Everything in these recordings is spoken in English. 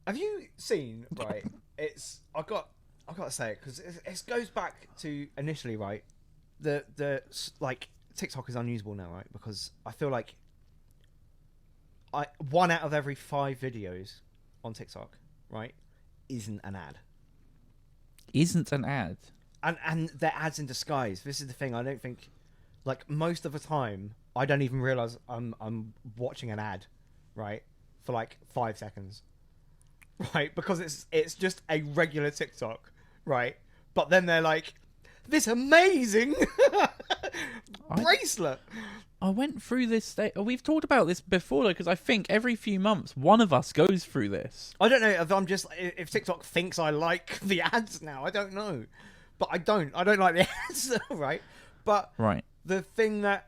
Have you seen, right, I got to say it, because it goes back to initially, right, like, TikTok is unusable now, right, because I feel like 1 out of every 5 videos on TikTok, right, isn't an ad. Isn't an ad? And they're ads in disguise. This is the thing, I don't think, like, most of the time, I don't even realise I'm watching an ad, right, for, like, 5 seconds. Right, because it's just a regular TikTok, right? But then they're like, this amazing bracelet. I went through this. We've talked about this before, though, because I think every few months one of us goes through this. I don't know if TikTok thinks I like the ads now. I don't know, but I don't like the ads, right? But right, the thing that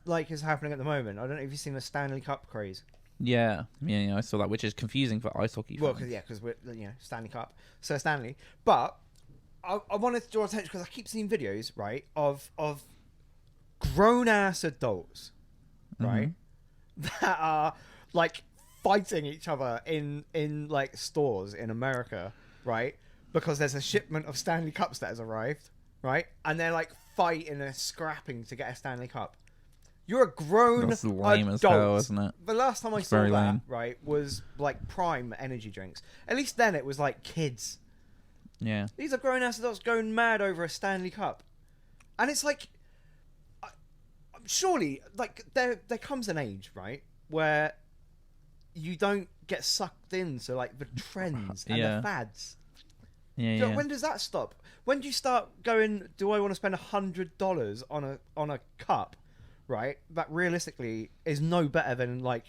like is happening at the moment, I don't know if you've seen the Stanley Cup craze. Yeah, I saw that, which is confusing for ice hockey fans. Well, because we're Stanley Cup, Sir Stanley. But I wanted to draw attention because I keep seeing videos, right, of grown ass adults, right, that are like fighting each other in like stores in America, right, because there's a shipment of Stanley Cups that has arrived, right, and they're like fighting and scrapping to get a Stanley Cup. You're a grown That's lame adult. as hell, isn't it? The last time I saw that, lame. Right, was like Prime energy drinks. At least then it was like kids. Yeah. These are grown-ass adults going mad over a Stanley Cup. And it's like, surely, like, there comes an age, right, where you don't get sucked into, like, the trends and the fads. Yeah. When does that stop? When do you start going, do I want to spend $100 on a cup? Right, that realistically is no better than like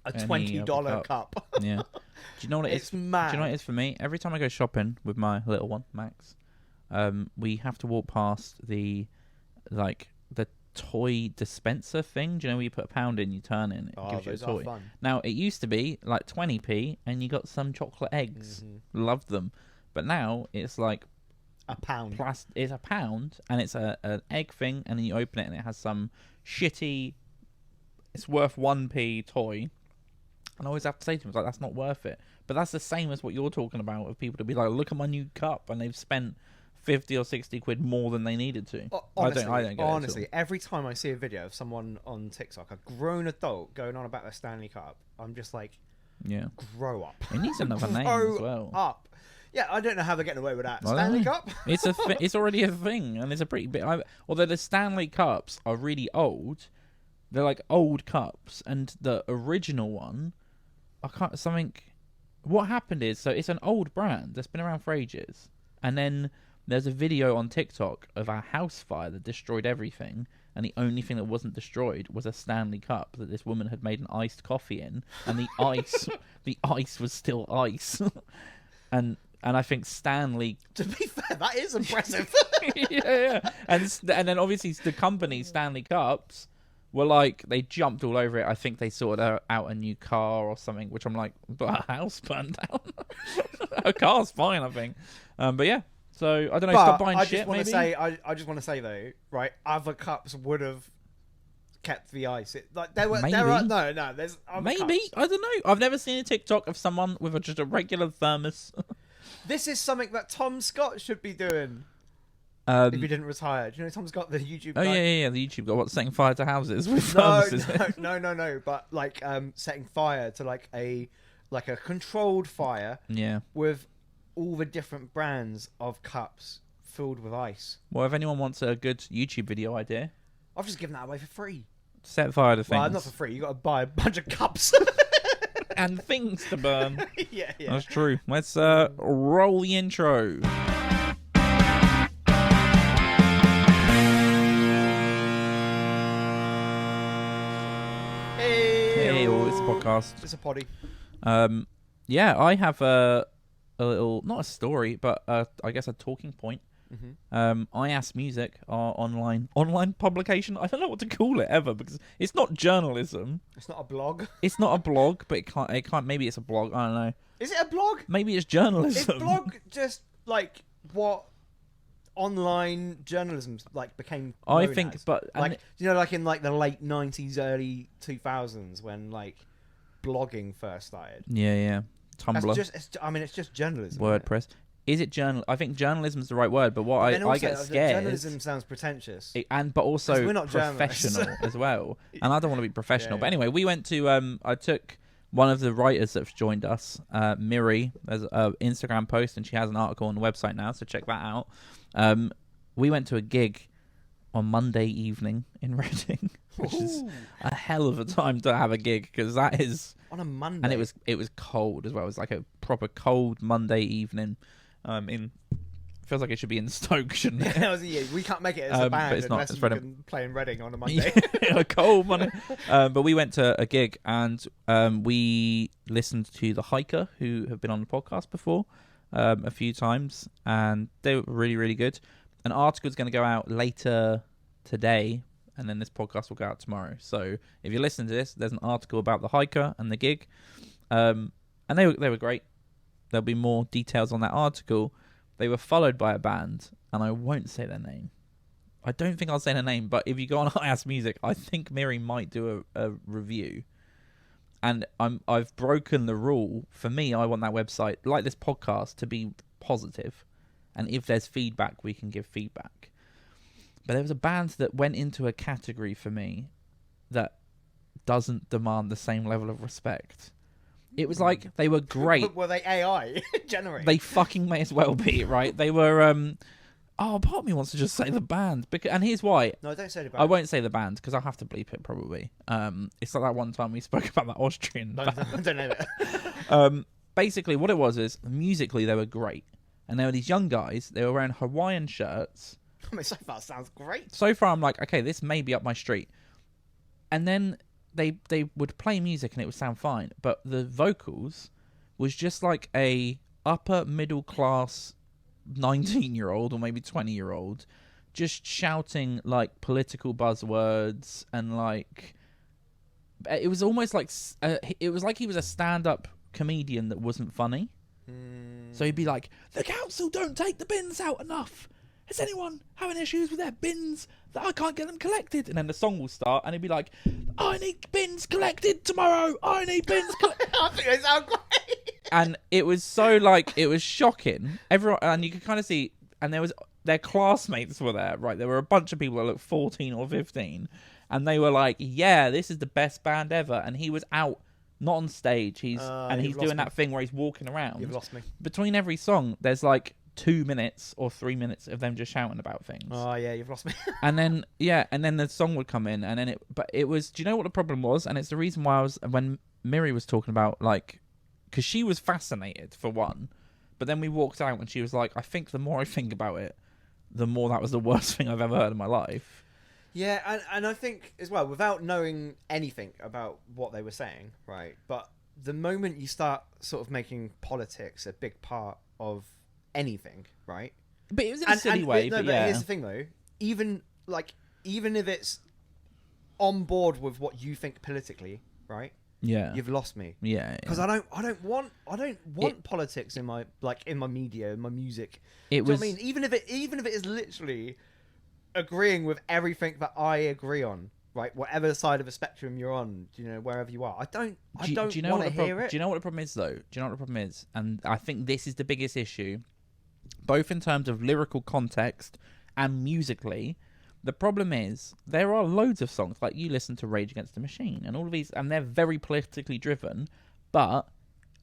a $20 cup. Yeah. Do you know what it is? It's mad. Do you know what it is for me? Every time I go shopping with my little one, Max, we have to walk past the toy dispenser thing. Do you know where you put £1 in, you turn it, and it gives you a toy? Fun. Now it used to be like 20p, and you got some chocolate eggs. Loved them, but now it's like £1. It's £1, and it's an egg thing, and then you open it, and it has some shitty. It's worth 1p toy, and I always have to say to them, like, that's not worth it. But that's the same as what you're talking about, of people to be like, look at my new cup, and they've spent 50 or 60 quid more than they needed to. Honestly, I don't get honestly, every time I see a video of someone on TikTok, a grown adult going on about their Stanley Cup, I'm just like, grow up. It needs another name as well. Up. Yeah, I don't know how they're getting away with that. Stanley Cup? It's already a thing, and it's a pretty big. Although the Stanley Cups are really old, they're like old cups, and the original one, what happened is, so it's an old brand that's been around for ages, and then there's a video on TikTok of a house fire that destroyed everything, and the only thing that wasn't destroyed was a Stanley Cup that this woman had made an iced coffee in, and the ice was still ice. And I think Stanley... To be fair, that is impressive. yeah. And then obviously the company, Stanley Cups, were like, they jumped all over it. I think they sorted out a new car or something, which I'm like, but a house burned down. A car's fine, I think. But yeah, so I don't know, stop buying shit, maybe? I just want to say, though, right, other cups would have kept the ice. Maybe. There's other maybe cups. I don't know. I've never seen a TikTok of someone with just a regular thermos. This is something that Tom Scott should be doing if he didn't retire. Do you know Tom Scott, the YouTube guy? Yeah, the YouTube guy. What, setting fire to houses with thermoses? No. But like setting fire to like a controlled fire. Yeah. With all the different brands of cups filled with ice. Well, if anyone wants a good YouTube video idea, I've just given that away for free. Set fire to things. Well, not for free. You got to buy a bunch of cups. And things to burn. Yeah. That's true. Let's roll the intro. Hey, it's a podcast. It's a poddy. Yeah, I have a little, not a story, but I guess a talking point. IAAS Music, our online publication. I don't know what to call it ever, because it's not journalism. It's not a blog. It's not a blog, but it can't. Maybe it's a blog. I don't know. Is it a blog? Maybe it's journalism. Is blog just like what online journalism like became? I think, as? but like like in like the late 90s, early 2000s when like blogging first started. Yeah. Tumblr, it's just journalism. WordPress. Right? Is it journal? I think journalism is the right word, but what Then I get also, scared. Journalism sounds pretentious. But also we're not professional as well. And I don't want to be professional. Yeah, But anyway, we went to. I took one of the writers that's joined us, Miri. There's an Instagram post, and she has an article on the website now, so check that out. We went to a gig on Monday evening in Reading, which is a hell of a time to have a gig, because that is on a Monday, and it was cold as well. It was like a proper cold Monday evening. Feels like it should be in Stoke, shouldn't it? Yeah, we can't make it as a band but it's not. unless It's you can play in Reading on a Monday. A cold Monday. But we went to a gig, and we listened to The Hiker, who have been on the podcast before a few times, and they were really, really good. An article is going to go out later today, and then this podcast will go out tomorrow. So if you listen to this, there's an article about The Hiker and the gig, and they were great. There'll be more details on that article. They were followed by a band, and I won't say their name. I don't think I'll say their name, but if you go on IAAS Music, I think Miri might do a review. And I've broken the rule. For me, I want that website, like this podcast, to be positive. And if there's feedback, we can give feedback. But there was a band that went into a category for me that doesn't demand the same level of respect. It was like they were great. Were they AI generated? They fucking may as well be, right? They were. Part of me wants to just say the band, and here's why. No, don't say the band. I won't say the band because I'll have to bleep it probably. It's like that one time we spoke about that Austrian band. I don't know that. Basically, what it was is musically they were great, and there were these young guys. They were wearing Hawaiian shirts. I mean, so far it sounds great. So far, I'm like, okay, this may be up my street. And then they would play music and it would sound fine, but the vocals was just like a upper middle class 19-year-old or maybe 20-year-old just shouting like political buzzwords, and like it was almost like it was like he was a stand-up comedian that wasn't funny. So he'd be like, the council don't take the bins out enough. Is anyone having issues with their bins that I can't get them collected? And then the song will start, and he'd be like, I need bins collected tomorrow. I need bins collected. I think they sound great. And it was so like, it was shocking. Everyone, and you could kind of see, and their classmates were there, right? There were a bunch of people that looked 14 or 15, and they were like, yeah, this is the best band ever. And he was out, not on stage. He's doing that thing where he's walking around. You've lost me. Between every song, there's like 2 minutes or 3 minutes of them just shouting about things. Oh yeah, you've lost me. and then the song would come in, and then it was. Do you know what the problem was? And it's the reason why when Miri was talking about, like, because she was fascinated for one, but then we walked out and she was like, I think the more I think about it, the more that was the worst thing I've ever heard in my life. Yeah, and I think as well, without knowing anything about what they were saying, right? But the moment you start sort of making politics a big part of anything, right? But it was in a silly way. But yeah. Here's the thing, though. Even if it's on board with what you think politically, right? Yeah, You've lost me. Yeah, because I don't want politics in my media, in my music. It was. Do you know what I mean, even if it is literally agreeing with everything that I agree on, right? Whatever side of a spectrum you're on, wherever you are, I don't want to hear it. Do you know what the problem is, though? Do you know what the problem is? And I think this is the biggest issue, both in terms of lyrical context and musically. The problem is there are loads of songs, like you listen to Rage Against the Machine and all of these, and they're very politically driven, but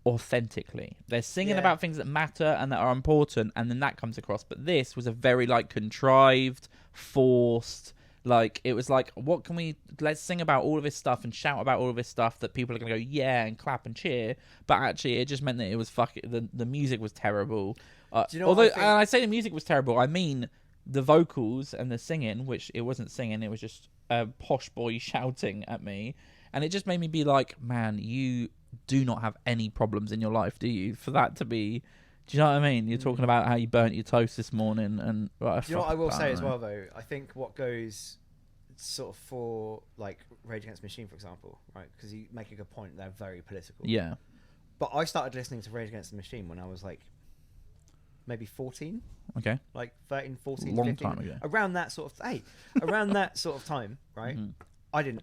authentically. They're singing about things that matter and that are important, and then that comes across. But this was a very like contrived, forced, like it was like, let's sing about all of this stuff and shout about all of this stuff that people are going to go, yeah, and clap and cheer. But actually it just meant that it was the music was terrible. Do you know although, what I think? and I say the music was terrible, I mean the vocals and the singing, which it wasn't singing, it was just a posh boy shouting at me. And it just made me be like, man, you do not have any problems in your life, do you? For that to be... Do you know what I mean? You're talking about how you burnt your toast this morning and... Right, do you know what I will say as well, though? I think what goes sort of for, like, Rage Against the Machine, for example, right? Because you make a good point, they're very political. Yeah. But I started listening to Rage Against the Machine when I was, like, maybe 14. Okay. Like 13, 14, Long 15. time ago. Around that sort of... Around that sort of time, right? Mm-hmm. I didn't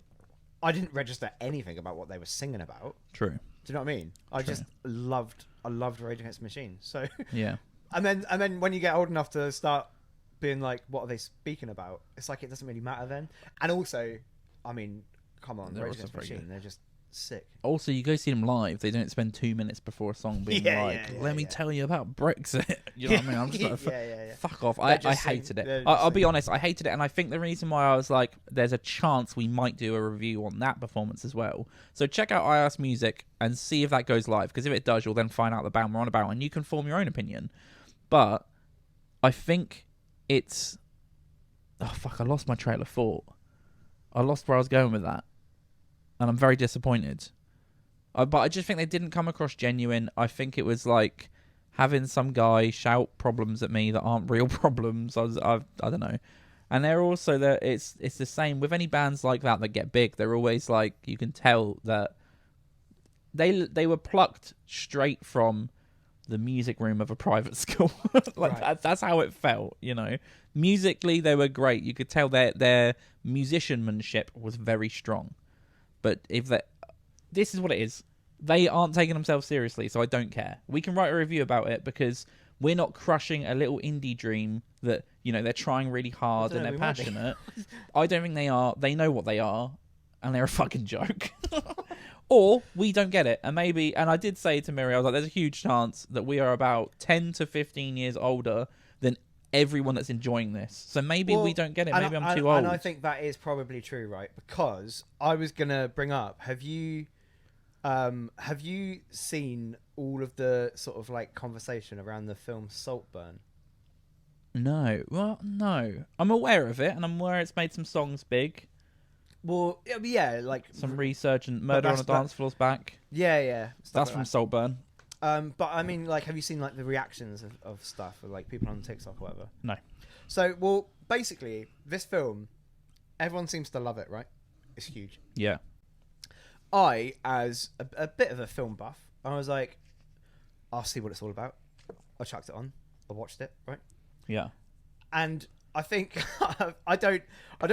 I didn't register anything about what they were singing about. True. Do you know what I mean? I True. just loved Rage Against the Machine. So Yeah. and then when you get old enough to start being like, what are they speaking about? It's like it doesn't really matter then. And also, I mean, come on, They're Rage also Against the very Machine, good. they're just sick. Also, you go see them live, they don't spend 2 minutes before a song being let me tell you about Brexit. You know what I mean? I'm just like, fuck off. I hated it. I'll be honest, I hated it, and I think the reason why I was like, there's a chance we might do a review on that performance as well. So check out IAAS Music and see if that goes live, because if it does, you'll then find out the band we're on about, and you can form your own opinion. But I think it's... Oh, fuck, I lost my trail of thought. I lost where I was going with that. And I'm very disappointed. But I just think they didn't come across genuine. I think it was like having some guy shout problems at me that aren't real problems. I don't know. And they're also that it's the same with any bands like that get big. They're always like, you can tell that they were plucked straight from the music room of a private school. That's how it felt, you know. Musically, they were great. You could tell their musicianship was very strong. But this is what it is. They aren't taking themselves seriously, so I don't care. We can write a review about it because we're not crushing a little indie dream that, you know, they're trying really hard and they're passionate. I don't think they are. They know what they are, and they're a fucking joke. Or we don't get it. And I did say to Miri, I was like, there's a huge chance that we are about 10 to 15 years older than everyone that's enjoying this. So maybe we don't get it. Maybe I'm too old. And I think that is probably true, right? Because I was going to bring up, have you seen all of the sort of like conversation around the film Saltburn? No. Well, no. I'm aware of it, and I'm aware it's made some songs big. Well, yeah, like some research and Murder on a Dance Floor's back. Yeah. That's from Saltburn. But I mean, like, have you seen like the reactions of stuff, or like people on TikTok or whatever? No. So, well, basically, this film, everyone seems to love it, right? It's huge. Yeah. I, as a bit of a film buff, I was like, I'll see what it's all about. I chucked it on. I watched it, right? Yeah. And I think I don't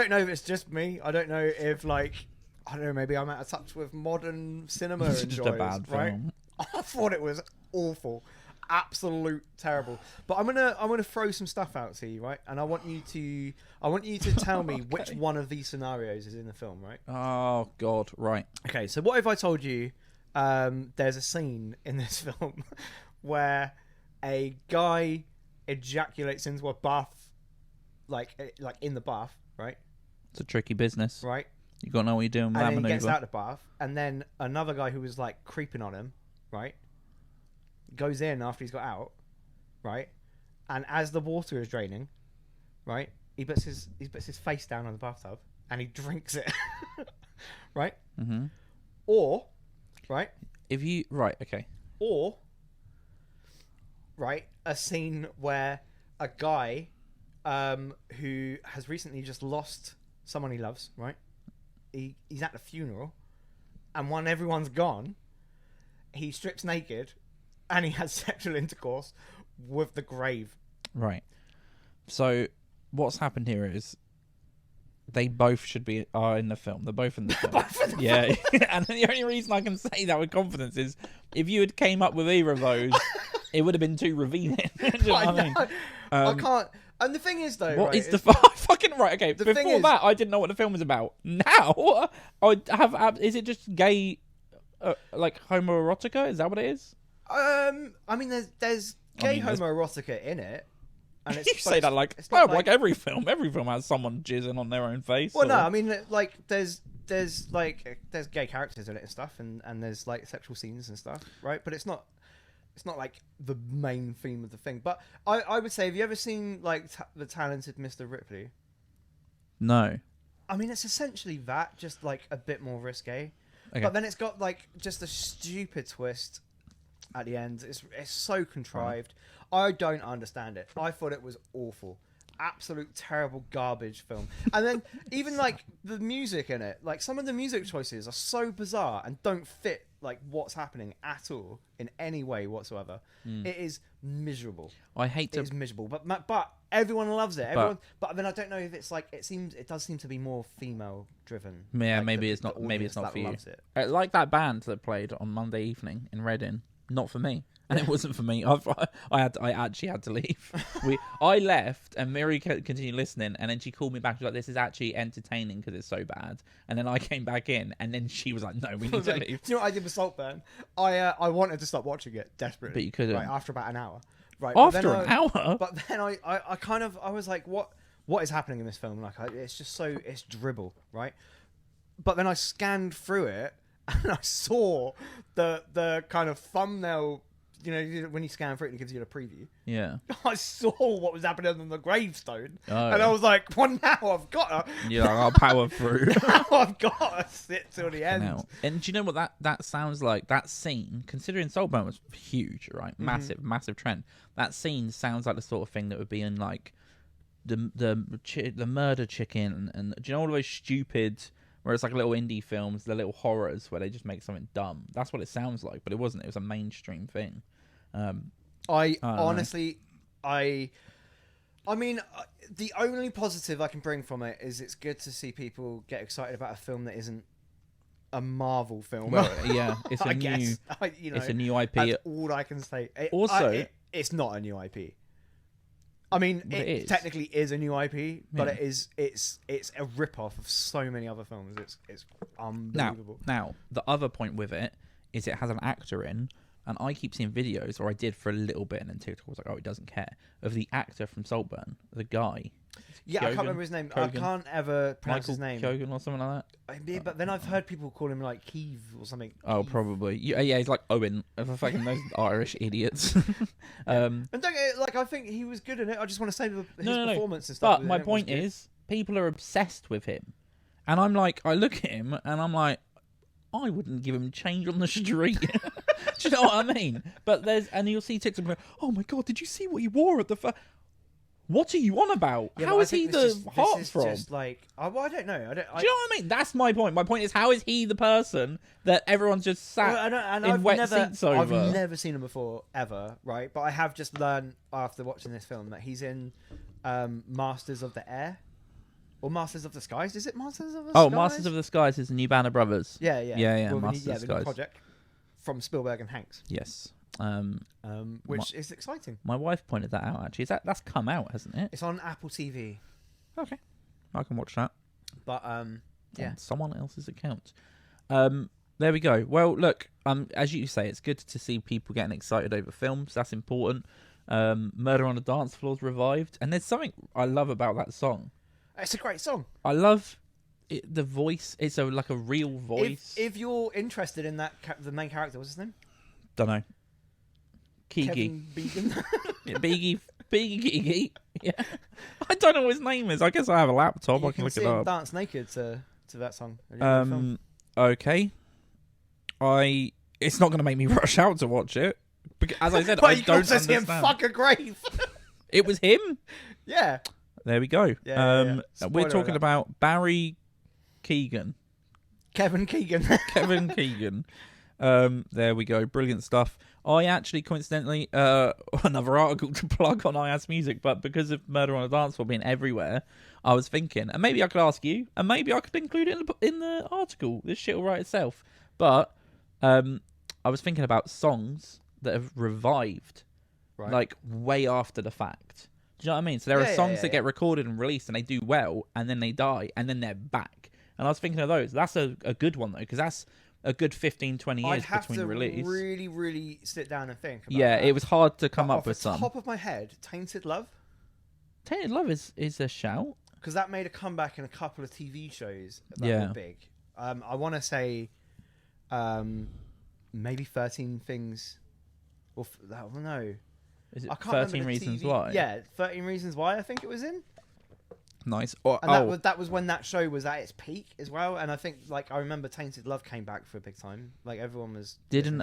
know if it's just me. I don't know if maybe I'm out of touch with modern cinema and just a bad right? film. I thought it was awful, absolute terrible. But I'm gonna throw some stuff out to you, right? And I want you to tell me which one of these scenarios is in the film, right? Oh God, right. Okay, so what if I told you there's a scene in this film where a guy ejaculates into a bath, like in the bath, right? It's a tricky business, right? You gotta know what you're doing with that maneuver. And then he maneuver. gets out of the bath, and then another guy who was like creeping on him, right, goes in after he's got out, right, and as the water is draining, right, he puts his face down on the bathtub and he drinks it, right? Mm-hmm. Or, right, or, right, a scene where a guy who has recently just lost someone he loves, right? He's at the funeral, and when everyone's gone, he strips naked and he has sexual intercourse with the grave. Right. So what's happened here is they both are in the film. They're both in the film. Yeah. And the only reason I can say that with confidence is if you had came up with either of those, it would have been too revealing. Do you know what I mean? I can't. And the thing is, though, what is the fucking right? Okay, before that, I didn't know what the film was about. Now, I have. Is it just gay, like homoerotica? Is that what it is? I mean, there's gay homoerotica in it, and it's you say that like every film. Every film has someone jizzing on their own face. Well, no, I mean, like there's gay characters in it and stuff, and there's like sexual scenes and stuff, right? But it's not like the main theme of the thing. But I would say, have you ever seen like The Talented Mr. Ripley? No. I mean, it's essentially that, just like a bit more risque. Okay. But then it's got like just a stupid twist at the end. It's so contrived. Right. I don't understand it. I thought it was awful. absolute terrible garbage film. And then even like the music in it, like some of the music choices are so bizarre and don't fit like what's happening at all in any way whatsoever. It is miserable. I hate to. It is miserable, but everyone loves it. Everyone, but then I don't know if it's like it does seem to be more female driven. Yeah, like maybe it's not. Maybe it's not for you. Loves it. Like that band that played on Monday evening in Reading. Not for me, and it wasn't for me. I actually had to leave. I left, and Miri continued listening, and then she called me back. She was like, "This is actually entertaining because it's so bad." And then I came back in, and then she was like, "No, we need to leave." Do you know what I did with Saltburn? I wanted to stop watching it desperately, But you couldn't. Right, after about an hour. Right After an hour. But then I was like, what is happening in this film? Like, it's just so it's dribble, right? But then I scanned through it. And I saw the kind of thumbnail, you know, when you scan through it, it gives you a preview. Yeah. I saw what was happening on the gravestone, Oh. and I was like, "Well, now I've got to." Yeah, I'll power through. Now I've got to sit till the end. Now. And do you know what that sounds like? That scene, considering Saltburn was huge, right? Massive trend. That scene sounds like the sort of thing that would be in like the Murder Chicken, and do you know all those stupid, where it's like little indie films, the little horrors where they just make something dumb. That's what it sounds like, but it wasn't. It was a mainstream thing. I honestly, I mean, the only positive I can bring from it is it's good to see people get excited about a film that isn't a Marvel film. Well, yeah, it's a guess. It's a new IP. That's all I can say. It's not a new IP. I mean, it technically is a new IP, but it's a rip-off of so many other films. It's unbelievable. Now, the other point with it is it has an actor in, and I keep seeing videos, or I did for a little bit, and then TikTok was like, "Oh, he doesn't care," of the actor from Saltburn, the guy. Yeah, I can't remember his name. I can't ever pronounce his name. Kogan or something like that. But then I've heard people call him like Keeve or something. Oh, Keeve. Probably. Yeah, he's like Owen. For fucking those Irish idiots. And don't like, I think he was good in it. I just want to say his performance and But stuff. my point is, people are obsessed with him, and I'm like, I look at him and I'm like, I wouldn't give him change on the street. Do you know what I mean? But and you'll see TikTok going, "Oh my god, did you see what he wore at the?" What are you on about? Yeah, how is he the heart this is from? Just like, I don't know. Do you know what I mean? That's my point. My point is, how is he the person that everyone's just sat in wet seats over? I've never seen him before, ever, right? But I have just learned after watching this film that he's in Masters of the Air. Or Masters of the Skies? Is it Masters of the Skies? Oh, Masters of the Skies is the new Band of Brothers. Yeah. Well, Masters of the Skies. Project from Spielberg and Hanks. Yes. Which is exciting. My wife pointed that out, actually. That's come out, hasn't it? It's on Apple TV. Okay. I can watch that. But, yeah. On someone else's account. There we go. Well, look, as you say, it's good to see people getting excited over films. That's important. Murder on the Dance Floor's revived. And there's something I love about that song. It's a great song. I love the voice. It's like a real voice. If you're interested in that, the main character, what's his name? Don't know. Keegi. Kevin Began. Yeah, Beagie. Yeah. I don't know what his name is. I guess I have a laptop. I can look it up. Dance naked to that song. Okay. It's not going to make me rush out to watch it. Because, as I said, but I don't understand. See him fuck a grave. It was him? Yeah. There we go. Yeah. We're talking about Barry Keoghan. Kevin Keegan. Kevin Keegan. There we go. Brilliant stuff. I actually, coincidentally, another article to plug on IAAS Music, but because of Murder on the Dance Floor being everywhere, I was thinking, and maybe I could ask you, and maybe I could include it in the article. This shit will write itself. But I was thinking about songs that have revived, like way after the fact. Do you know what I mean? So there are songs that get recorded and released, and they do well, and then they die, and then they're back. And I was thinking of those. That's a good one, though, because that's a good 15, 20 years between release. I'd have to really, really sit down and think about that. It was hard to come up with some. Off the top of my head, Tainted Love. Tainted Love is a shout. Because that made a comeback in a couple of TV shows that were big. I want to say maybe 13 Things. Or no. Is it I can't 13 Reasons Why? Yeah, 13 Reasons Why I think it was in. Nice. That was when that show was at its peak as well, and I think I remember Tainted Love came back for a big time. Like everyone was. Didn't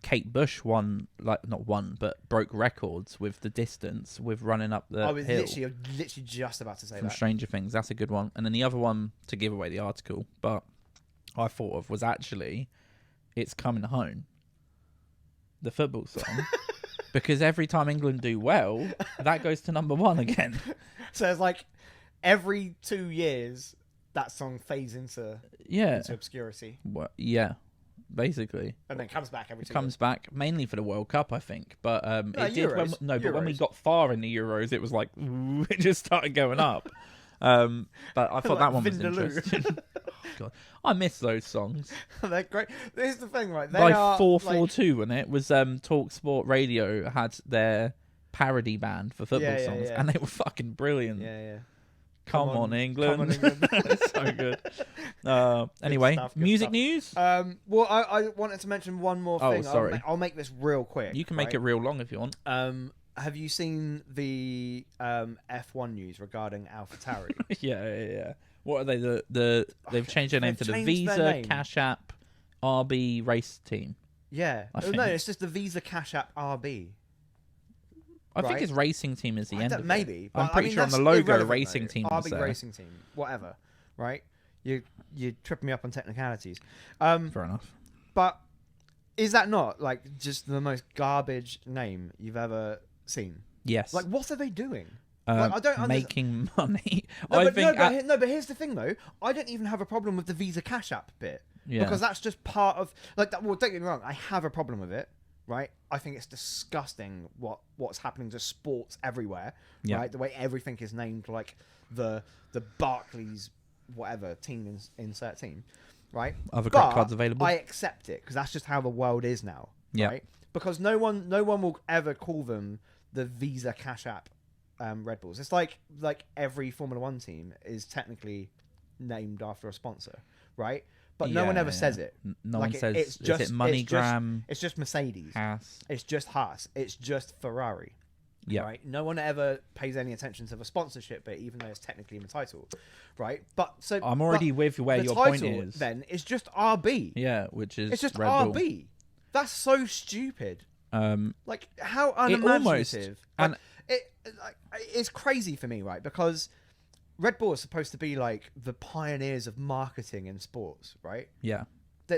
Kate Bush broke records with the distance with running up the I was hill. literally just about to say From that. Stranger Things. That's a good one. And then the other one, to give away the article, but I thought of, was actually It's Coming Home, the football song. Because every time England do well, that goes to number 1 again. So it's like every 2 years that song fades into obscurity. Well, yeah, basically. And then comes back every 2 years. Comes back mainly for the World Cup, I think. But it did Euros. but when we got far in the Euros, it was like it just started going up. But I thought that one was interesting. Oh, God, I miss those songs. They're great. Here's the thing, right? They By are 442, when it was Talk Sport Radio had their parody band for football songs, and they were fucking brilliant. Yeah. Come on, England. Come on, England. It's so good. Anyway, good music stuff. news. Well, I wanted to mention one more thing. Sorry. I'll make this real quick. You can make it real long if you want. Have you seen the F1 news regarding AlphaTauri? Yeah. What are they? They've changed their name to the changed their Visa name. Cash App RB Race Team. Yeah. I think. No, it's just the Visa Cash App RB. I think it's Racing Team is the end of it. Maybe. I'm but, pretty sure on the logo Racing Team was RB there. Racing Team. Whatever. Right? You're tripping me up on technicalities. Fair enough. But is that not like just the most garbage name you've ever seen? Yes. Like, what are they doing? Like, I don't making money. But here's the thing though. I don't even have a problem with the Visa Cash App bit because that's just part of like that. Well, don't get me wrong. I have a problem with it. Right? I think it's disgusting what's happening to sports everywhere. Yeah. Right? The way everything is named like the Barclays whatever team insert team. Right? Other credit cards available. I accept it because that's just how the world is now. Yeah. Right? Because no one will ever call them the Visa Cash App Red Bulls. It's like every Formula One team is technically named after a sponsor, right? But no one ever says it. No like one says. It's just, is it MoneyGram? It's just Mercedes. Haas. It's just Haas. It's just Ferrari. Yeah. Right. No one ever pays any attention to the sponsorship bit, even though it's technically in the title, right? But so I'm already with where your point is. Then it's just RB. Yeah, which is it's just Red RB. Bull. That's so stupid. Like how It unimaginative. almost, It's crazy for me, right? Because Red Bull is supposed to be like the pioneers of marketing in sports, right? Yeah.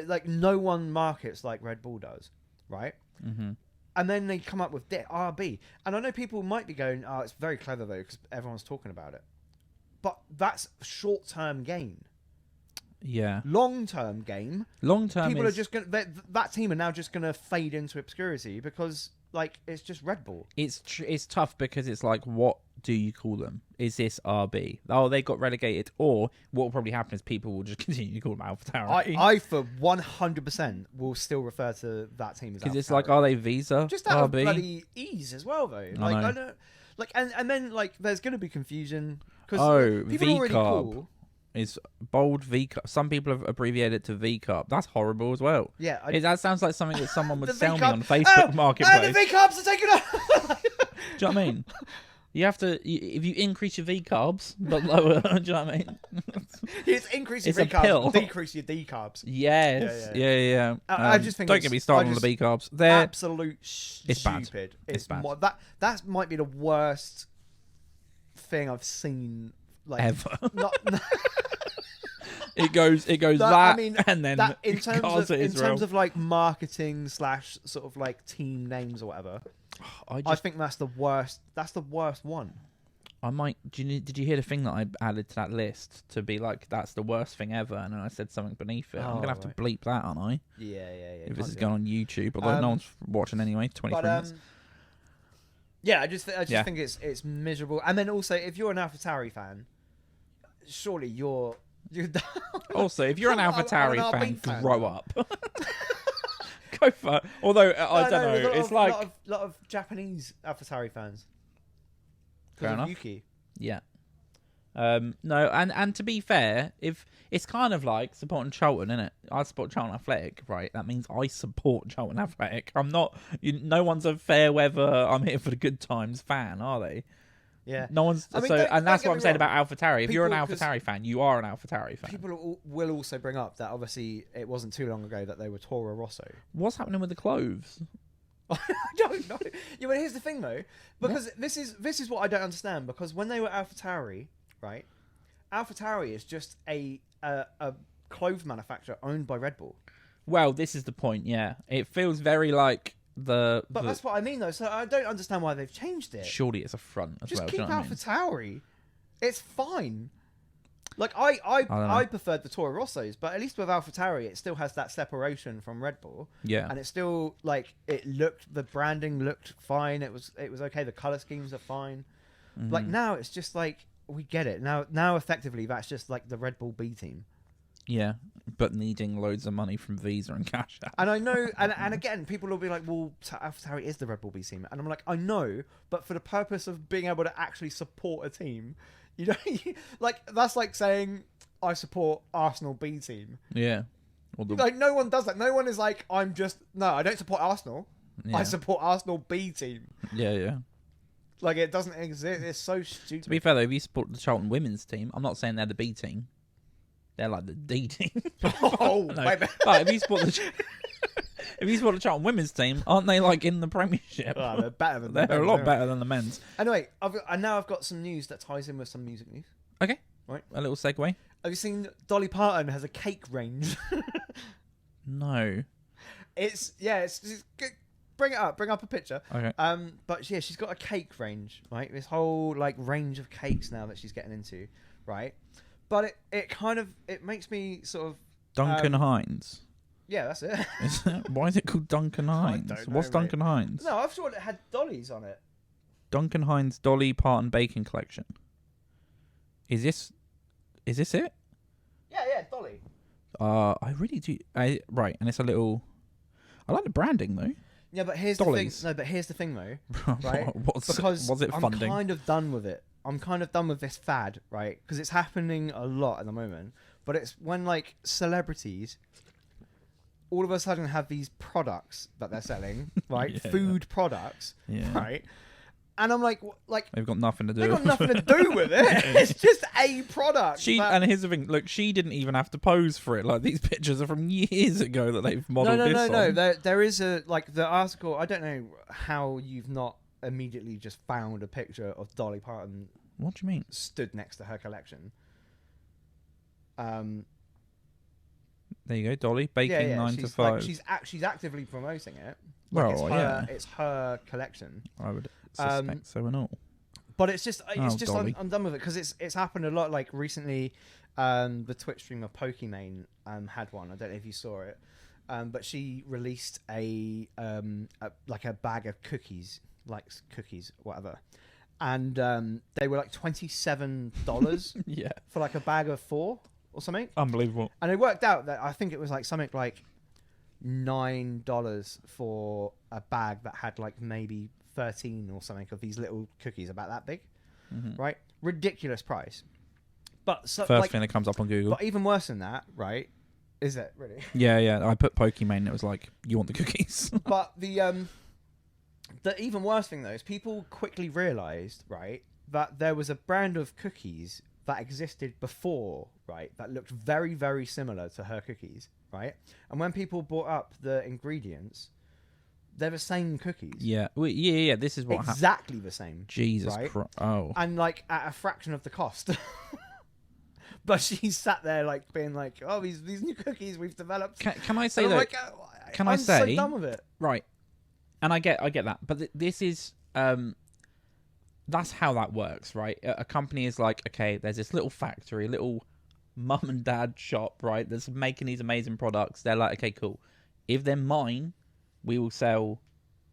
Like no one markets like Red Bull does, right? Mm-hmm. And then they come up with RB, and I know people might be going, "Oh, it's very clever though," because everyone's talking about it. But that's short-term gain. Yeah. Long-term game. Long-term. People are just gonna that team are now just gonna fade into obscurity because like it's just Red Bull. It's tough because it's like, what do you call them? Is this RB? Oh, they got relegated. Or what will probably happen is people will just continue to call them AlphaTauri. I for 100% will still refer to that team as because it's AlphaTauri. like, are they Visa? Just out RB? of bloody ease as well, though. Like I don't like, and then like there's gonna be confusion because people already call. Is bold V Cup. Some people have abbreviated it to V Cup. That's horrible as well. Yeah, that sounds like something that someone would sell me V-Cup. on Facebook Marketplace. The V Cups are taken off. Do you know what I mean? You have to if you increase your V carbs but lower. Do you know what I mean? It's increase your It's V a pill. carbs, decrease your D carbs. Yes. Yeah. I just think don't get me started on the B carbs. They're absolute stupid. It's bad. That might be the worst thing I've seen like ever. Not. It goes and then that in terms Israel. of like marketing / sort of like team names or whatever. I think that's the worst. That's the worst one. I might. Did you hear the thing that I added to that list to be like that's the worst thing ever, and then I said something beneath it. I'm gonna have to bleep that, aren't I? Yeah. If this is going on YouTube, although no one's watching anyway. 23 minutes. Yeah, I just think it's miserable. And then also, if you're an AlphaTauri fan, surely you're also, if you're an AlphaTauri fan, grow up. Go for it. Although I don't know, it's like a lot of Japanese AlphaTauri fans. Fair enough. Yuki. Yeah. No, and to be fair, if it's kind of like supporting Charlton, isn't it? I support Charlton Athletic, right? That means I support Charlton Athletic. I'm not. No one's a fair weather. I'm here for the good times fan, are they? Yeah. No one's I mean, so, don't and that's get what me I'm saying wrong. about AlphaTauri. If you're an People- 'cause AlphaTauri fan, you are an AlphaTauri fan. People will also bring up that obviously it wasn't too long ago that they were Toro Rosso. What's happening with the clothes? I don't know. Yeah, but here's the thing though, because this is what I don't understand. Because when they were AlphaTauri, right? AlphaTauri is just a clothes manufacturer owned by Red Bull. Well, this is the point. Yeah, it feels very like But that's what I mean though. So I don't understand why they've changed it. surely it's a front as Just well. keep do you know what I mean? AlphaTauri. It's fine. Like don't I know. preferred the Toro Rossos, but at least with AlphaTauri, it still has that separation from Red Bull. Yeah. And it's still like the branding looked fine. It was okay. The color schemes are fine. Mm-hmm. Like now, it's just like we get it now. Effectively, that's just like the Red Bull B team. Yeah, but needing loads of money from Visa and Cash App. And I know, and again, people will be like, "Well, AlphaTauri is the Red Bull B team," and I'm like, "I know, but for the purpose of being able to actually support a team, you know, like that's like saying I support Arsenal B team. Yeah. Or the, Like no one does that. No one is like, I don't support Arsenal. yeah. I support Arsenal B team. Yeah. Like it doesn't exist. It's so stupid. To be fair though, if you support the Charlton women's team, I'm not saying they're the B team. They're like the D team. Oh, No. wait a minute. But if you support the Charlton women's team, aren't they like in the Premiership? Oh, they're better than They're a lot better than the men's. Anyway, now I've got some news that ties in with some music news. Okay. Right. A little segue. Have you seen Dolly Parton has a cake range? No. it's bring it up. Bring up a picture. Okay. But yeah, she's got a cake range, right? This whole like range of cakes now that she's getting into, right? But it makes me sort of Duncan Hines. yeah, that's it. Why is it called Duncan Hines? don't know, What's mate. Duncan Hines? No, I thought it had dollies on it. Duncan Hines Dolly Parton Bacon Collection. Is this it? Yeah, dolly. I really do. Right, and it's a little. I like the branding though. Yeah, but here's Dollies. the thing. No, but here's the thing though, right? Was it I'm funding? kind of done with it. I'm kind of done with this fad, right? Because it's happening a lot at the moment. But it's when like celebrities all of a sudden have these products that they're selling, right? Yeah. Food products, Yeah. right? And I'm like, They've got nothing to do. they got nothing to do with it. It's just a product. And here's the thing. Look, she didn't even have to pose for it. Like these pictures are from years ago that they've modelled this on. No. There is a like the article. I don't know how you've not immediately just found a picture of Dolly Parton What do you mean? stood next to her collection. There you go, Dolly baking 9 to 5. Like, she's actively promoting it. Well, It's her collection. I would suspect so and all. But it's just Dolly. I'm done with it because it's happened a lot. Like recently, the Twitch streamer Pokimane had one. I don't know if you saw it, but she released a bag of cookies, whatever, and they were like $27 Yeah, for like a bag of 4 or something. unbelievable. And it worked out that I think it was like something like $9 for a bag that had like maybe 13 or something of these little cookies about that big, right? Ridiculous price. But First thing that comes up on Google. But even worse than that, right? Is it really? Yeah. I put Pokimane and it was like, you want the cookies? But the even worse thing though is people quickly realised, right, that there was a brand of cookies that existed before, right, that looked very, very similar to her cookies, right? And when people brought up the ingredients, they're the same cookies. Yeah. Yeah. This is what happened. Exactly the same. Jesus right? Christ. Oh. And like at a fraction of the cost. But she sat there like being like, "Oh, these new cookies we've developed." Can I say And I'm though? like, can I'm I say so done with it. Right. And I get that, but this is that's how that works, right? A company is like, okay, there's this little factory, a little mum and dad shop, right, that's making these amazing products. They're like, okay, cool. If they're mine, we will sell,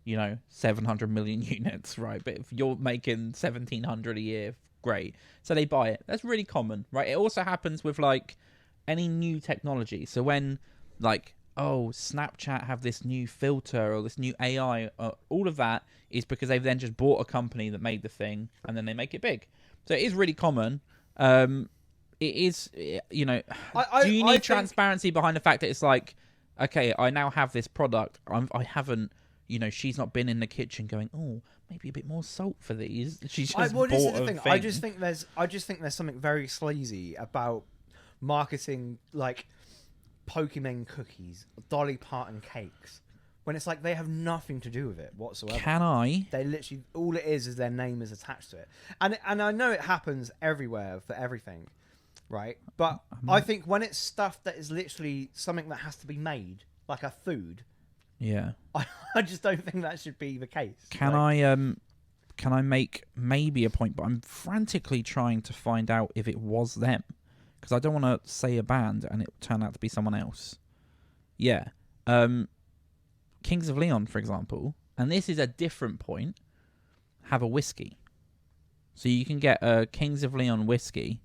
700 million units, right? But if you're making 1,700 a year, great. So they buy it. That's really common, right? It also happens with like any new technology. So when like, oh, Snapchat have this new filter or this new AI, all of that is because they've then just bought a company that made the thing and then they make it big. So it is really common. It is, do you need transparency behind the fact that it's like, okay, I now have this product. I haven't, you know, she's not been in the kitchen going, oh, maybe a bit more salt for these. She's just This is bought the a thing. thing. I just think there's something very sleazy about marketing like Pokemon cookies, Dolly Parton cakes, when it's like they have nothing to do with it whatsoever. Can I? They literally, all it is their name is attached to it, and I know it happens everywhere for everything, right? But I think when it's stuff that is literally something that has to be made, like a food, Yeah. I just don't think that should be the case. Can I make maybe a point? But I'm frantically trying to find out if it was them, because I don't want to say a band and it turn out to be someone else. Yeah. Kings of Leon, for example, and this is a different point, have a whiskey. So you can get a Kings of Leon whiskey,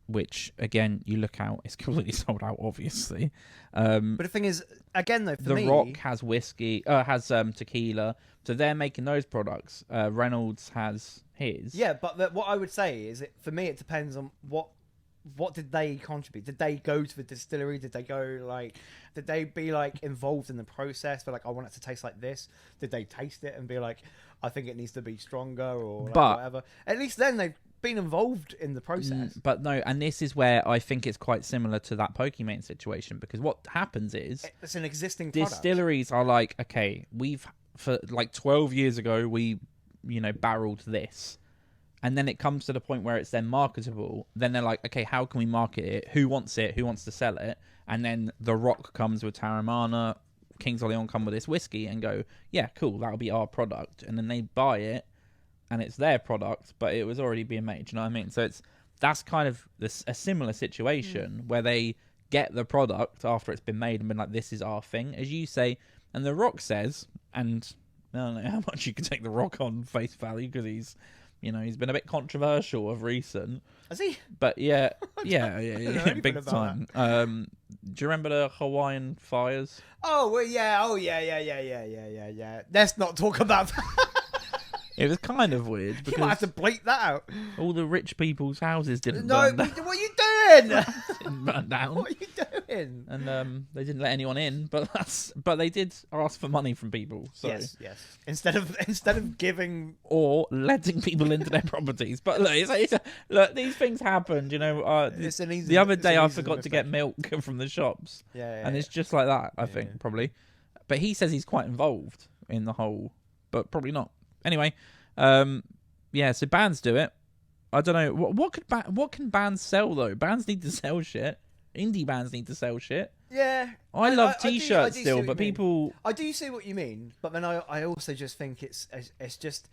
which, again, you look out, it's completely sold out, obviously. But the thing is, again, though, for me... The Rock has whiskey, has tequila, so they're making those products. Reynolds has his. Yeah, but what I would say is, for me, it depends on what did they contribute? Did they go to the distillery? Did they be like involved in the process? They're like, I want it to taste like this. Did they taste it and be like, I think it needs to be stronger or like whatever? At least then they've been involved in the process. But no, and this is where I think it's quite similar to that Pokemon situation, because what happens is it's an existing product. Distilleries are like, okay, for like 12 years ago, we, barreled this. And then it comes to the point where it's then marketable. Then they're like, okay, how can we market it? Who wants it? Who wants to sell it? And then The Rock comes with Terramana, Kings of Leon come with this whiskey and go, yeah, cool, that'll be our product. And then they buy it, and it's their product, but it was already being made. Do you know what I mean? So that's kind of a similar situation where they get the product after it's been made and been like, this is our thing, as you say. And The Rock says, and I don't know how much you can take The Rock on face value, because he's been a bit controversial of recent. Has he? But yeah, big time. Do you remember the Hawaiian fires? Oh, well, yeah. Oh, yeah. Let's not talk about that. It was kind of weird because you might have to bleep that out. All the rich people's houses didn't burn down. What are you doing? Didn't burn down. What are you doing? And they didn't let anyone in, but they did ask for money from people. So. Yes. Instead of giving or letting people into their properties. But look, look, these things happened. The other day I forgot to get milk from the shops. And it's just like that. I think probably. But he says he's quite involved in the whole, but probably not. Anyway, so bands do it. I don't know what can bands sell though. Bands need to sell shit. Indie bands need to sell shit. Yeah, I love T-shirts still, but people. I do see what you mean, but then I also just think it's just.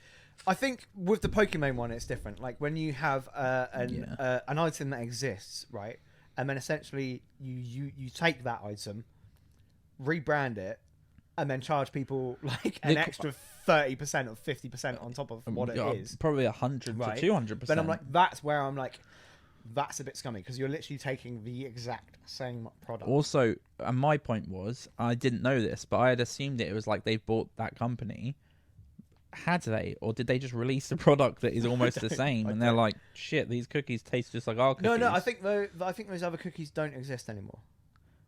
I think with the Pokemon one, it's different. Like when you have an item that exists, right, and then essentially you take that item, rebrand it, and then charge people like an extra 30% or 50% on top of what it is. Probably 100 to 200%. Then I'm like, that's where I'm like, that's a bit scummy, because you're literally taking the exact same product. Also, and my point was, I didn't know this, but I had assumed it was like they bought that company. Had they, or did they just release a product that is almost the same? And they're like, shit, these cookies taste just like our cookies. No, I think those other cookies don't exist anymore.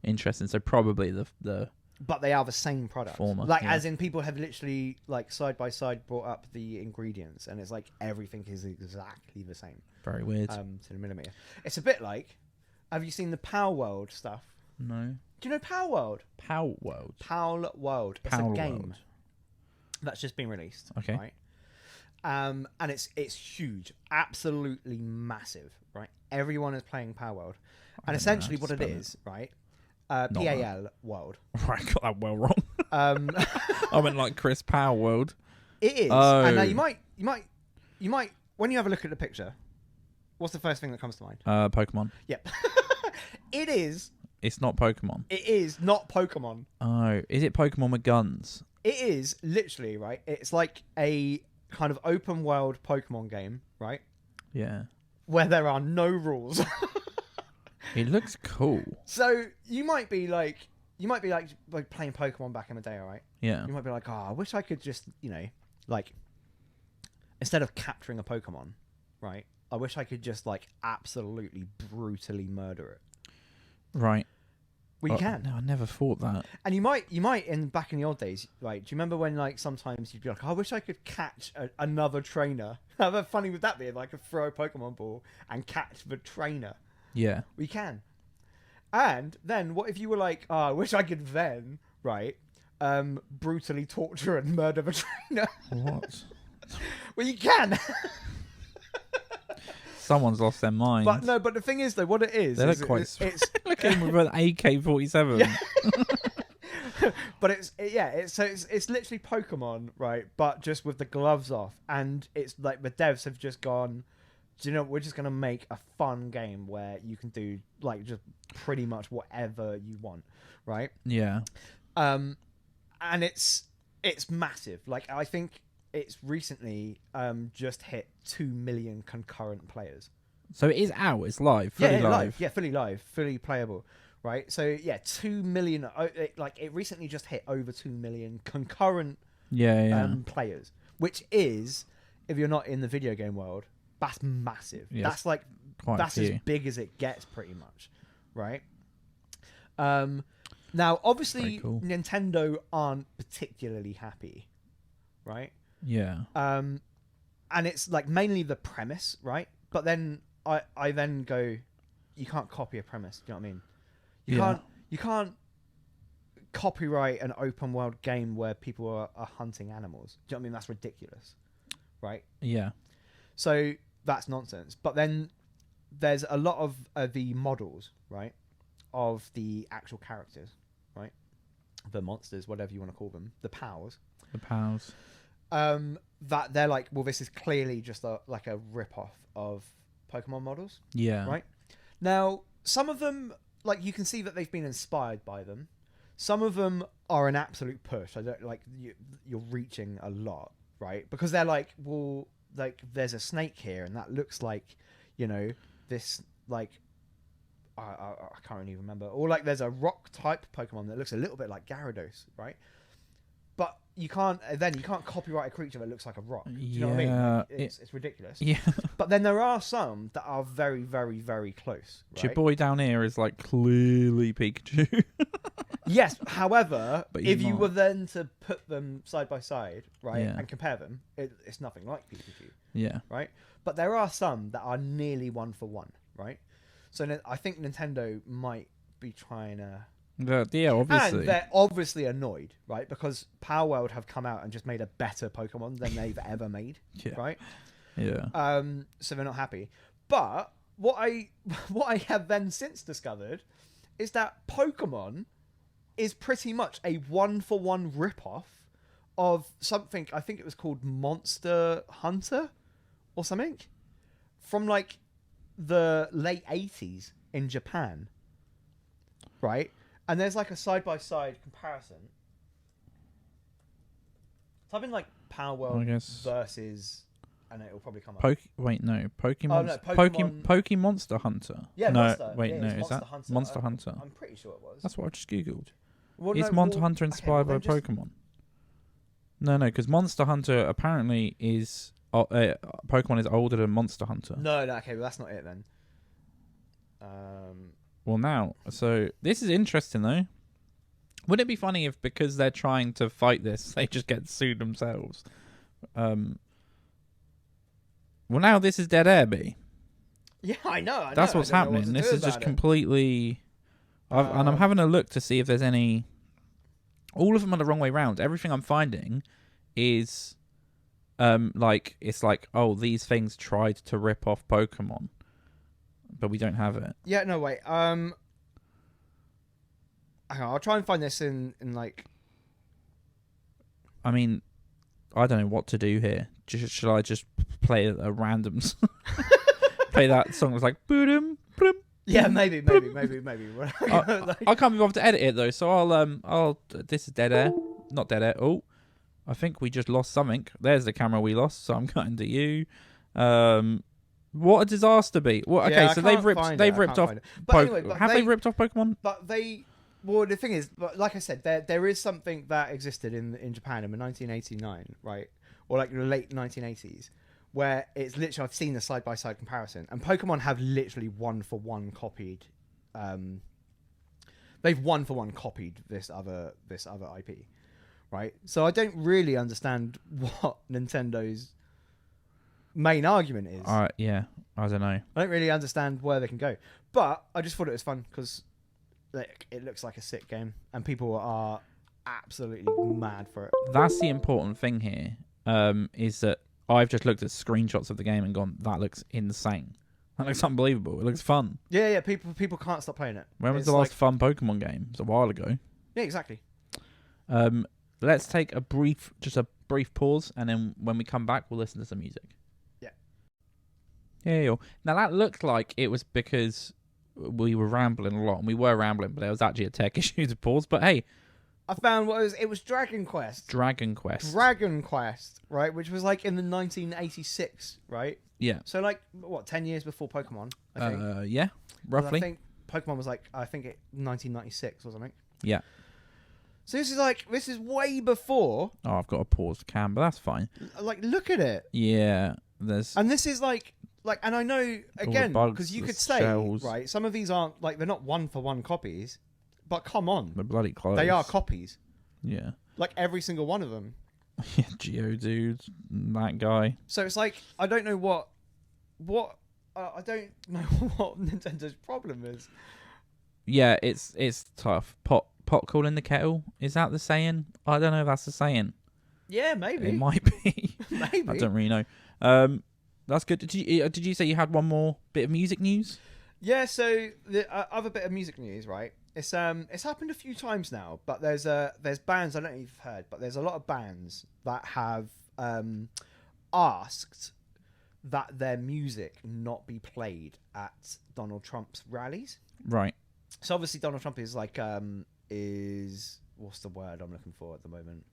Interesting. So probably the but they are the same product. As in people have literally like side by side brought up the ingredients, and it's like everything is exactly the same. Very weird. To the millimeter. It's a bit like, have you seen the Power World stuff? No. Do you know Power World? Power World. Power World. It's a game that's just been released. Okay. Right. And it's huge, absolutely massive. Right. Everyone is playing Power World, and essentially what it is, right? PAL World. Right, got that well wrong. I went like Chris Power World. It is. Oh. And now you might when you have a look at the picture, what's the first thing that comes to mind? Pokemon. Yep. It is. It's not Pokemon. It is not Pokemon. Oh, is it Pokemon with guns? It is literally, right? It's like a kind of open world Pokemon game, right? Yeah. Where there are no rules. It looks cool. So you might be like playing Pokemon back in the day, all right? Yeah. You might be like, I wish I could just, like, instead of capturing a Pokemon, right? I wish I could just like absolutely brutally murder it. Right. Well, you can. No, I never thought that. And you might back in the old days, right? Do you remember when like sometimes you'd be like, I wish I could catch another trainer. How funny would that be if I could throw a Pokemon ball and catch the trainer? Yeah. We can. And then what if you were like, I wish I could then, right, brutally torture and murder the trainer? What? Well, you can. Someone's lost their mind. But the thing is, though, what it is, they look quite. It's look at him with an AK-47. Yeah. But it's literally Pokemon, right? But just with the gloves off, and it's like the devs have just gone, do you know, we're just gonna make a fun game where you can do like just pretty much whatever you want, right? Yeah. And it's massive. Like I think it's recently just hit 2 million concurrent players. So it is out. It's live. Fully live. Yeah, fully live, fully playable. Right. So yeah, 2 million. It recently just hit over 2 million concurrent players, which is, if you're not in the video game world, that's massive. Yes, that's like that's as big as it gets, pretty much. Right. Now, obviously, cool. Nintendo aren't particularly happy, right? Yeah. And it's like mainly the premise, right? But then I then go, you can't copy a premise. Do you know what I mean? You can't copyright an open world game where people are hunting animals. Do you know what I mean? That's ridiculous, right? Yeah. So that's nonsense. But then there's a lot of the models, right, of the actual characters, right? The monsters, whatever you want to call them, the pals. The pals. That they're like, well, this is clearly just like a rip-off of Pokemon models. Yeah. Right? Now, some of them, like, you can see that they've been inspired by them. Some of them are an absolute push. I don't like you're reaching a lot, right? Because they're like, well, like there's a snake here, and that looks like, you know, this like I can't really remember. Or like there's a rock type Pokemon that looks a little bit like Gyarados, right? But you can't copyright a creature that looks like a rock. Do you know what I mean? Like, it's ridiculous. Yeah. But then there are some that are very, very, very close. Right? Your boy down here is like clearly Pikachu. Yes, however, if you might. were then to put them side by side, right, and compare them, it's nothing like Pikachu. Yeah. Right? But there are some that are nearly one for one, right? So I think Nintendo might be trying to... Yeah, obviously. And they're obviously annoyed, right? Because Power World have come out and just made a better Pokemon than they've ever made, right? Yeah. So they're not happy. But what I have then since discovered is that Pokemon is pretty much a one-for-one rip-off of something, I think it was called Monster Hunter or something, from like the late 80s in Japan, right? And there's like a side-by-side comparison. Type in like Power World versus, and it'll probably come up. Pokemon. Pokemon Monster Hunter. Yeah, no, Monster. wait, yeah, no, is Monster that Hunter? Monster Hunter? I'm pretty sure it was. That's what I just googled. Well, is Monster Hunter inspired by Pokemon? No, because Monster Hunter apparently is Pokemon is older than Monster Hunter. No, okay, well that's not it then. Well, now, so this is interesting though. Wouldn't it be funny if, because they're trying to fight this, they just get sued themselves? Well, now this is dead air, B. Yeah, I know. That's what's happening. This is just completely... and I'm having a look to see if there's any... All of them are the wrong way round. Everything I'm finding is... like, it's like, oh, these things tried to rip off Pokemon. But we don't have it. Yeah, no, wait. Hang on, I'll try and find this in like... I mean, I don't know what to do here. Should I just play a random... play that song that's like... Boom, boom. Yeah, maybe. I can't be bothered to edit it though, so I'll. This is dead air, not dead air. Oh, I think we just lost something. There's the camera we lost, so I'm cutting to you. What a disaster, be. Well, okay, yeah, so they've ripped off. Have they ripped off Pokemon? But they. Well, the thing is, like I said, there is something that existed in Japan in 1989, right, or like the late 1980s. Where it's literally, I've seen the side-by-side comparison, and Pokemon have literally one-for-one copied they've one for one copied this other IP, right? So I don't really understand what Nintendo's main argument is. Yeah, I don't know. I don't really understand where they can go, but I just thought it was fun because it looks like a sick game, and people are absolutely mad for it. That's the important thing here. Is that I've just looked at screenshots of the game and gone, that looks insane. That looks unbelievable. It looks fun. Yeah. People can't stop playing it. When was the last fun Pokemon game? It was a while ago. Yeah, exactly. Let's take a brief pause, and then when we come back, we'll listen to some music. Yeah. Now that looked like it was because we were rambling a lot, and we were rambling, but there was actually a tech issue to pause. But hey, I found it was Dragon Quest. Dragon Quest, right? Which was like in the 1986, right? Yeah. So like what, 10 years before Pokemon? I think. Yeah, roughly. I think Pokemon was 1996 or something. Yeah. So this is way before. Oh, I've got a paused cam, but that's fine. Like, look at it. Yeah, and this is like, and I know again because you could say shells. Right, some of these aren't they're not one for one copies, but come on, they're bloody close. They are copies. Yeah. Like every single one of them. Yeah, Geodude, that guy. So it's like I don't know what I don't know what Nintendo's problem is. Yeah, it's tough. Pot calling the kettle. Is that the saying? I don't know if that's the saying. Yeah, maybe. It might be. Maybe. I don't really know. That's good. Did you say you had one more bit of music news? Yeah. So the other bit of music news, right? It's happened a few times now, but there's bands I don't know if you've heard, but there's a lot of bands that have asked that their music not be played at Donald Trump's rallies. Right. So obviously Donald Trump is what's the word I'm looking for at the moment?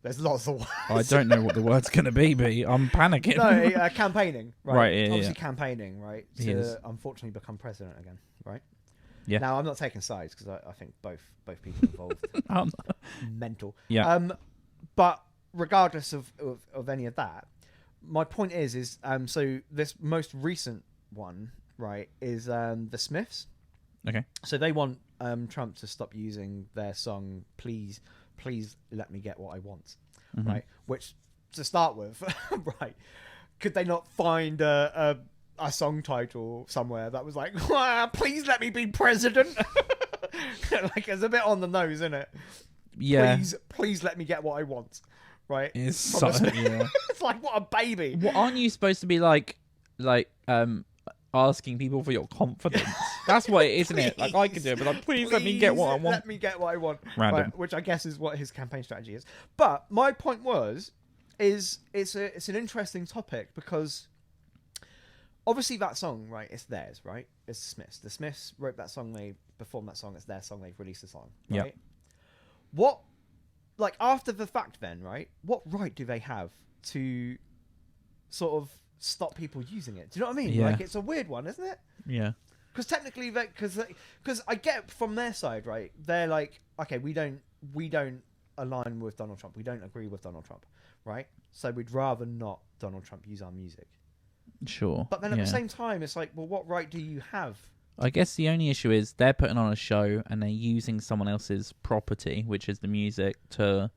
There's lots of words. I don't know what the word's going to be, but I'm panicking. No, campaigning. Right. Right, yeah, obviously campaigning, right? To unfortunately become president again, right? Yeah. Now, I'm not taking sides because I think both people involved mental. Yeah. But regardless of any of that, my point is so this most recent one, right, is the Smiths. Okay. So they want Trump to stop using their song "Please Let Me Get What I Want," Mm-hmm. right? Which, to start with, right, could they not find a song title somewhere that was like, "Please let me be president"? Like, it's a bit on the nose, isn't it? Yeah. Please let me get what I want, right? It's yeah. It's like, what a baby. Well, aren't you supposed to be like asking people for your confidence? That's what it is, isn't it? Like, I could do it, but like, please let me get what I want. Let me get what I want. Random. Right, which I guess is what his campaign strategy is. But my point is it's an interesting topic because obviously that song, right, it's theirs, right? It's the Smiths. The Smiths wrote that song, they performed that song, it's their song, they've released the song, right? Yep. What, like, after the fact then, right, what right do they have to sort of stop people using it? Do you know what I mean? Yeah. Like, it's a weird one, isn't it? Yeah. Because technically, because I get from their side, right? They're like, okay, we don't align with Donald Trump. We don't agree with Donald Trump, right? So we'd rather not Donald Trump use our music. Sure. But then at the same time, it's like, well, what right do you have? I guess the only issue is they're putting on a show and they're using someone else's property, which is the music, to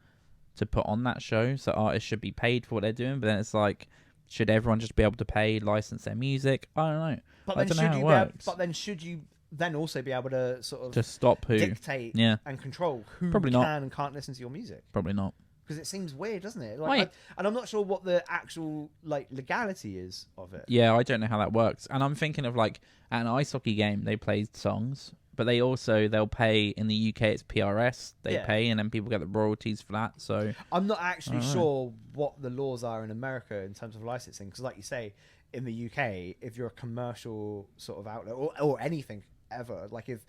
put on that show. So artists should be paid for what they're doing. But then it's like, should everyone just be able to pay, license their music? I don't know. But I then don't know how it works. but then should you then also be able to sort of to stop who dictate and control who Probably can not. and can't listen to your music? Probably not. Because it seems weird, doesn't it? Like, and I'm not sure what the actual legality is of it. Yeah, I don't know how that works. And I'm thinking of like at an ice hockey game, they play songs, but they'll pay in the UK. It's PRS. They pay, and then people get the royalties for that. So I'm not actually sure what the laws are in America in terms of licensing. Because, like you say, in the UK, if you're a commercial sort of outlet or anything ever, like if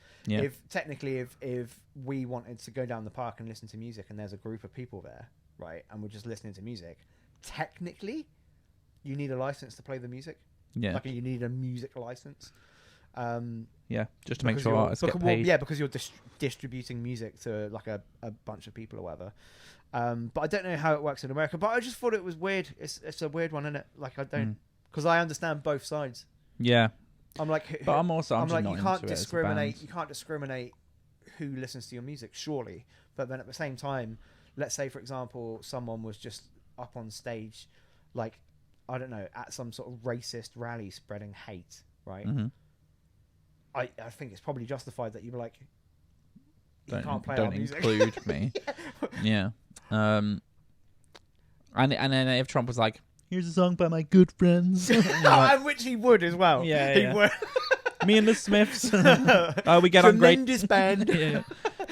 we wanted to go down the park and listen to music, and there's a group of people there, right, and we're just listening to music, technically, you need a license to play the music. Yeah, like you need a music license. Yeah, just to make sure artists get paid. Yeah, because you're distributing music to like a bunch of people or whatever. But I don't know how it works in America. But I just thought it was weird. It's a weird one, isn't it? Like I don't, because I understand both sides. Yeah. I'm like, but I'm like, not you can't into discriminate. it as a band. You can't discriminate who listens to your music, surely. But then at the same time, let's say, for example, someone was just up on stage, like, I don't know, at some sort of racist rally spreading hate, right? Mm-hmm. I think it's probably justified that you were like, you can't play don't our music. include me. Yeah. And then if Trump was like, here's a song by my good friends. And which he would as well. Yeah, he yeah. would. Me and the Smiths. We get on great. Tremendous band. Yeah.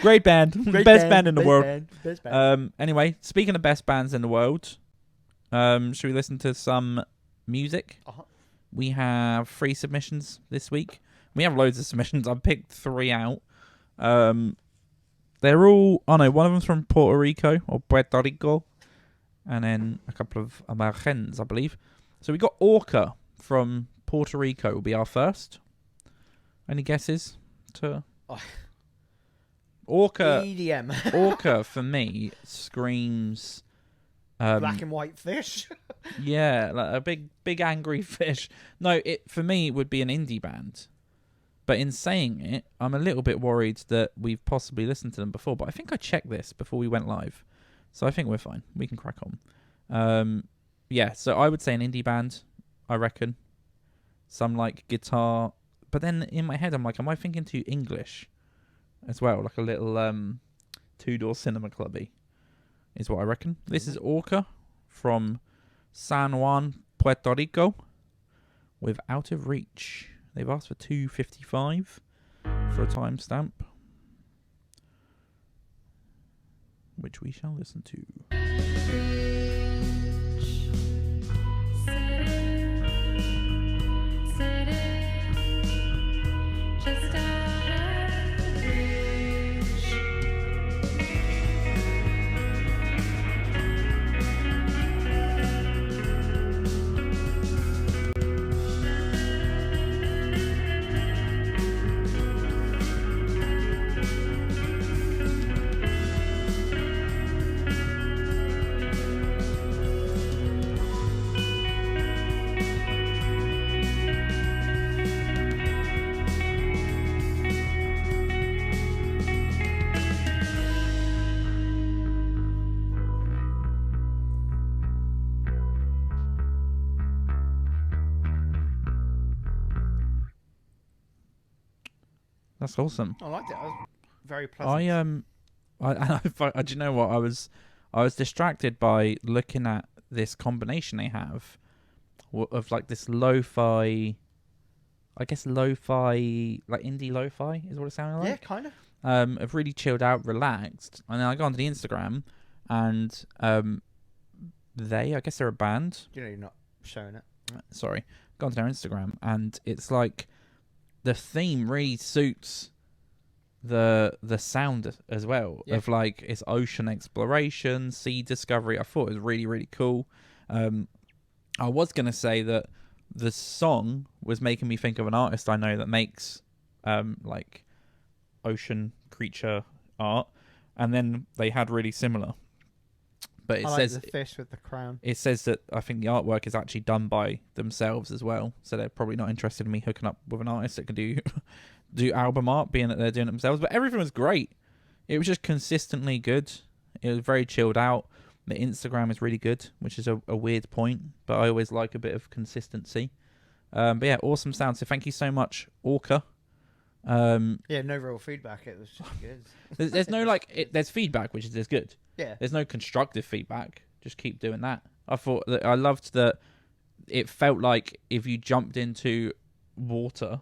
Great band. Great Best band in the world. Best band. Anyway, speaking of best bands in the world, should we listen to some music? Uh-huh. We have 3 submissions this week. We have loads of submissions. I've picked 3 out. They're all... Oh, no. One of them's from Puerto Rico, or Puerto Rico. And then a couple of Americans, I believe. So we got ORCA from Puerto Rico will be our first. Any guesses to... ORCA... EDM. ORCA, for me, screams... Black and white fish. Yeah, like a big angry fish. No, it for me would be an indie band. But in saying it, I'm a little bit worried that we've possibly listened to them before. But I think I checked this before we went live. So I think we're fine. We can crack on. Yeah, so I would say an indie band, I reckon. Some like guitar. But then in my head, I'm like, am I thinking too English as well? Like a little 2-door cinema clubby is what I reckon. This is ORCA from San Juan, Puerto Rico with Out of Reach. They've asked for $2.55 for a timestamp, which we shall listen to. That's awesome. I liked it. I was very pleasant. Do you know what? I was distracted by looking at this combination they have of like this lo-fi, I guess lo-fi, like indie lo-fi is what it sounded like. Yeah, kind of. Of really chilled out, relaxed. And then I go onto the Instagram and I guess they're a band. You know, you're not showing it. Sorry. Go onto their Instagram and it's like the theme really suits the sound as well. Yeah. Of like it's ocean exploration, sea discovery. I thought it was really, really cool. I was gonna say that the song was making me think of an artist I know that makes like ocean creature art, and then they had really similar. But it says the fish with the crown. It says that I think the artwork is actually done by themselves as well, so they're probably not interested in me hooking up with an artist that can do album art, being that they're doing it themselves. But everything was great. It was just consistently good. It was very chilled out. The Instagram is really good, which is a weird point, but I always like a bit of consistency. But yeah, awesome sound. So thank you so much, ORCA. Yeah, no real feedback. It was just good. There's no there's feedback, which is good. Yeah. There's no constructive feedback. Just keep doing that. I thought that I loved that it felt like if you jumped into water,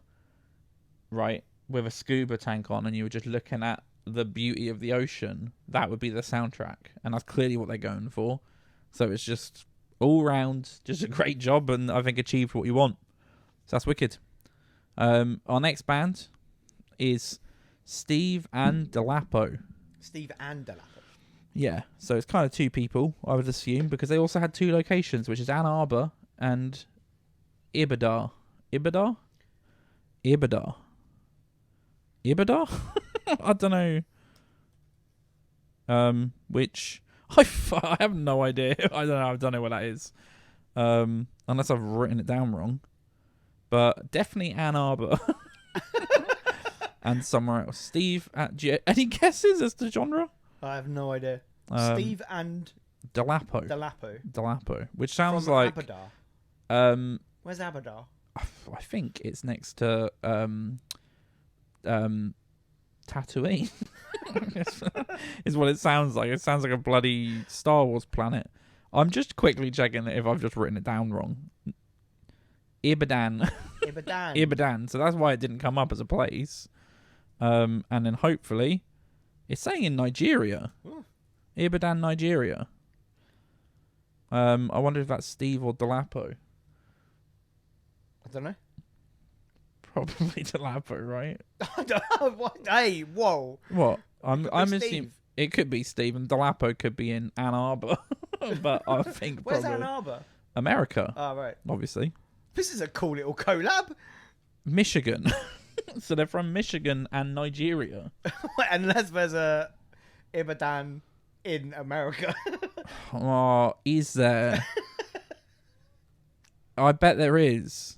right, with a scuba tank on and you were just looking at the beauty of the ocean, that would be the soundtrack. And that's clearly what they're going for. So it's just all round, just a great job, and I think achieved what you want. So that's wicked. Our next band is Steve and Dolapo. Steve and Dolapo. Yeah, so it's kind of 2 people, I would assume, because they also had 2 locations, which is Ann Arbor and Ibadar. Ibadar? I don't know. Which I have no idea. I don't know what that is. Unless I've written it down wrong. But definitely Ann Arbor. and somewhere else. Steve any guesses as to genre? I have no idea. Steve and Dolapo. Dolapo. Which sounds From like Abadar. Where's Abadar? I think it's next to Tatooine. is what it sounds like. It sounds like a bloody Star Wars planet. I'm just quickly checking if I've just written it down wrong. Ibadan. Ibadan. So that's why it didn't come up as a place. And then hopefully it's saying in Nigeria. Ooh. Ibadan, Nigeria. I wonder if that's Steve or Dolapo. I don't know. Probably Dolapo, right? I don't know. What? Hey, whoa. What? I'm assuming Steve. it could be Steve, and Dolapo could be in Ann Arbor. But I think Where's probably Ann Arbor? America. Oh, right. Obviously. This is a cool little collab. Michigan. So they're from Michigan and Nigeria. Unless there's a Ibadan in America. Oh, is there? I bet there is.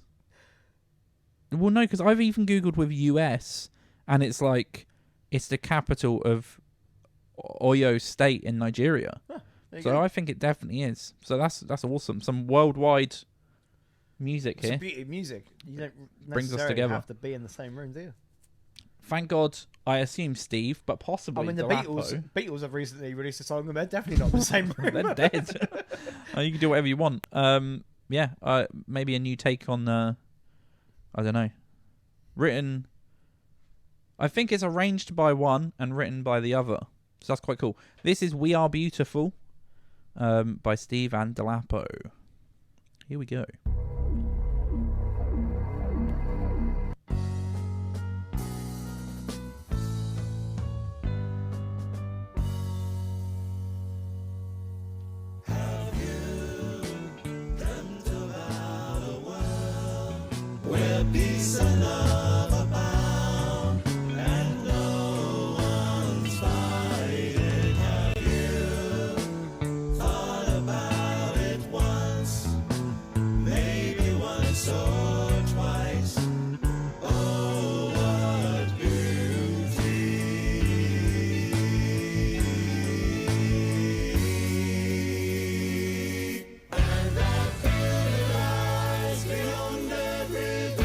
Well, no, because I've even Googled with US, and it's like, it's the capital of Oyo State in Nigeria. Huh, so I think it definitely is. So that's awesome. Some worldwide music it's here. Beauty of music. You don't Brings us necessarily together. have to be in the same room, do you? Thank God, I assume Steve, but possibly I mean, the Dolapo. Beatles have recently released a song, and they're definitely not in the same room. They're dead. You can do whatever you want. Yeah, maybe a new take on, I don't know. Written, I think it's arranged by one and written by the other. So that's quite cool. This is We Are Beautiful by Steve and Dolapo. Here we go. Peace and love abound, and no one's fighting. Have you thought about it once? Maybe once or twice. Oh, what beauty! And that beauty lies beyond every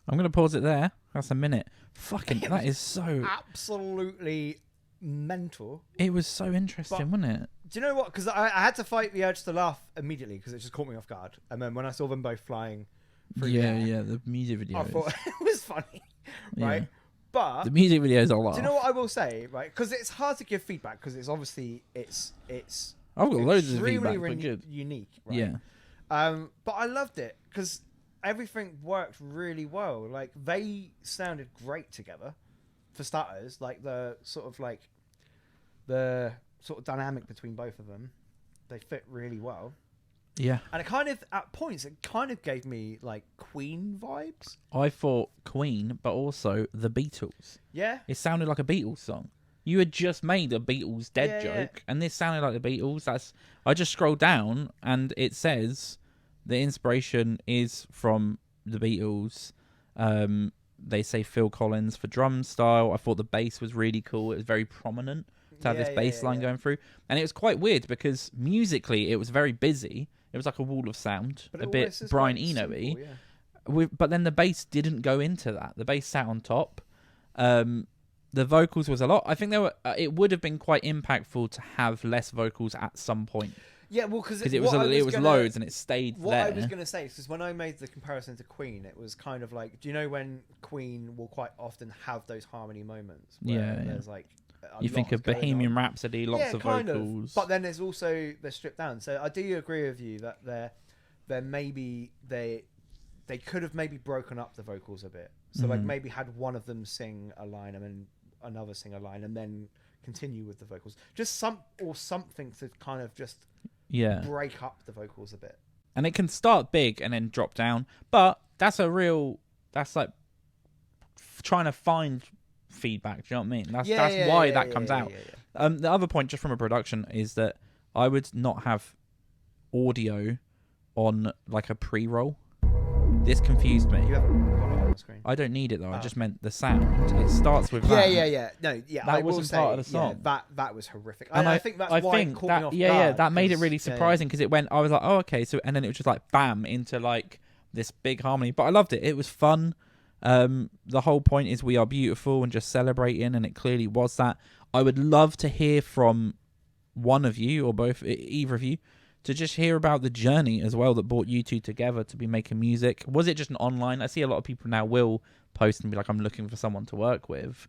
I'm going to pause it there. That's a minute. Fucking, that is so... Absolutely mental. It was so interesting, wasn't it? Do you know what? Because I had to fight the urge to laugh immediately because it just caught me off guard. And then when I saw them both flying through the air, the music video. I thought it was funny, right? Yeah. But The music videos are laugh. do you know what I will say, right? Because it's hard to give feedback because it's obviously it's I've got loads of extremely feedback, but good. unique, right? Yeah. But I loved it because everything worked really well. Like they sounded great together, for starters. Like the sort of dynamic between both of them, they fit really well. Yeah. And it kind of, at points, it kind of gave me like Queen vibes. I thought Queen, but also the Beatles. Yeah. It sounded like a Beatles song. You had just made a Beatles dead Yeah, joke, and this sounded like the Beatles. I just scrolled down, and it says the inspiration is from the Beatles. They say Phil Collins for drum style. I thought the bass was really cool. It was very prominent to have this bass line going through. And it was quite weird because musically it was very busy. It was like a wall of sound, a bit Brian Eno-y. But then the bass didn't go into that. The bass sat on top. The vocals was a lot. I think it would have been quite impactful to have less vocals at some point. Yeah, well, because it was loads and it stayed there. What I was going to say is because when I made the comparison to Queen, it was kind of like, do you know when Queen will quite often have those harmony moments? Where there's like you think of Bohemian Rhapsody, lots of vocals, but then there's also they're stripped down. So I do agree with you that they're maybe they could have maybe broken up the vocals a bit. So like maybe had one of them sing a line and then another sing a line and then continue with the vocals. Just something to kind of just break up the vocals a bit. And it can start big and then drop down, but that's a real That's like trying to find feedback. Do you know what I mean? That's Yeah, why yeah, that yeah, comes yeah, out. yeah. The other point, just from a production, is that I would not have audio on like a pre-roll. This confused me. You haven't got it on the screen. I don't need it though. I Oh. just meant the sound. It starts with Yeah, that. yeah. No, yeah. That I will wasn't say, part of the song. Yeah, that was horrific. And I think that's I why think it caught that, me off yeah, guard. that made it 'cause- really surprising because it went. I was like, oh, okay. So and then it was just like bam into like this big harmony. But I loved it. It was fun. The whole point is we are beautiful and just celebrating, and it clearly was that. I would love to hear from one of you or both, either of you, to just hear about the journey as well that brought you two together to be making music. Was it just an online? I see a lot of people now will post and be like, I'm looking for someone to work with.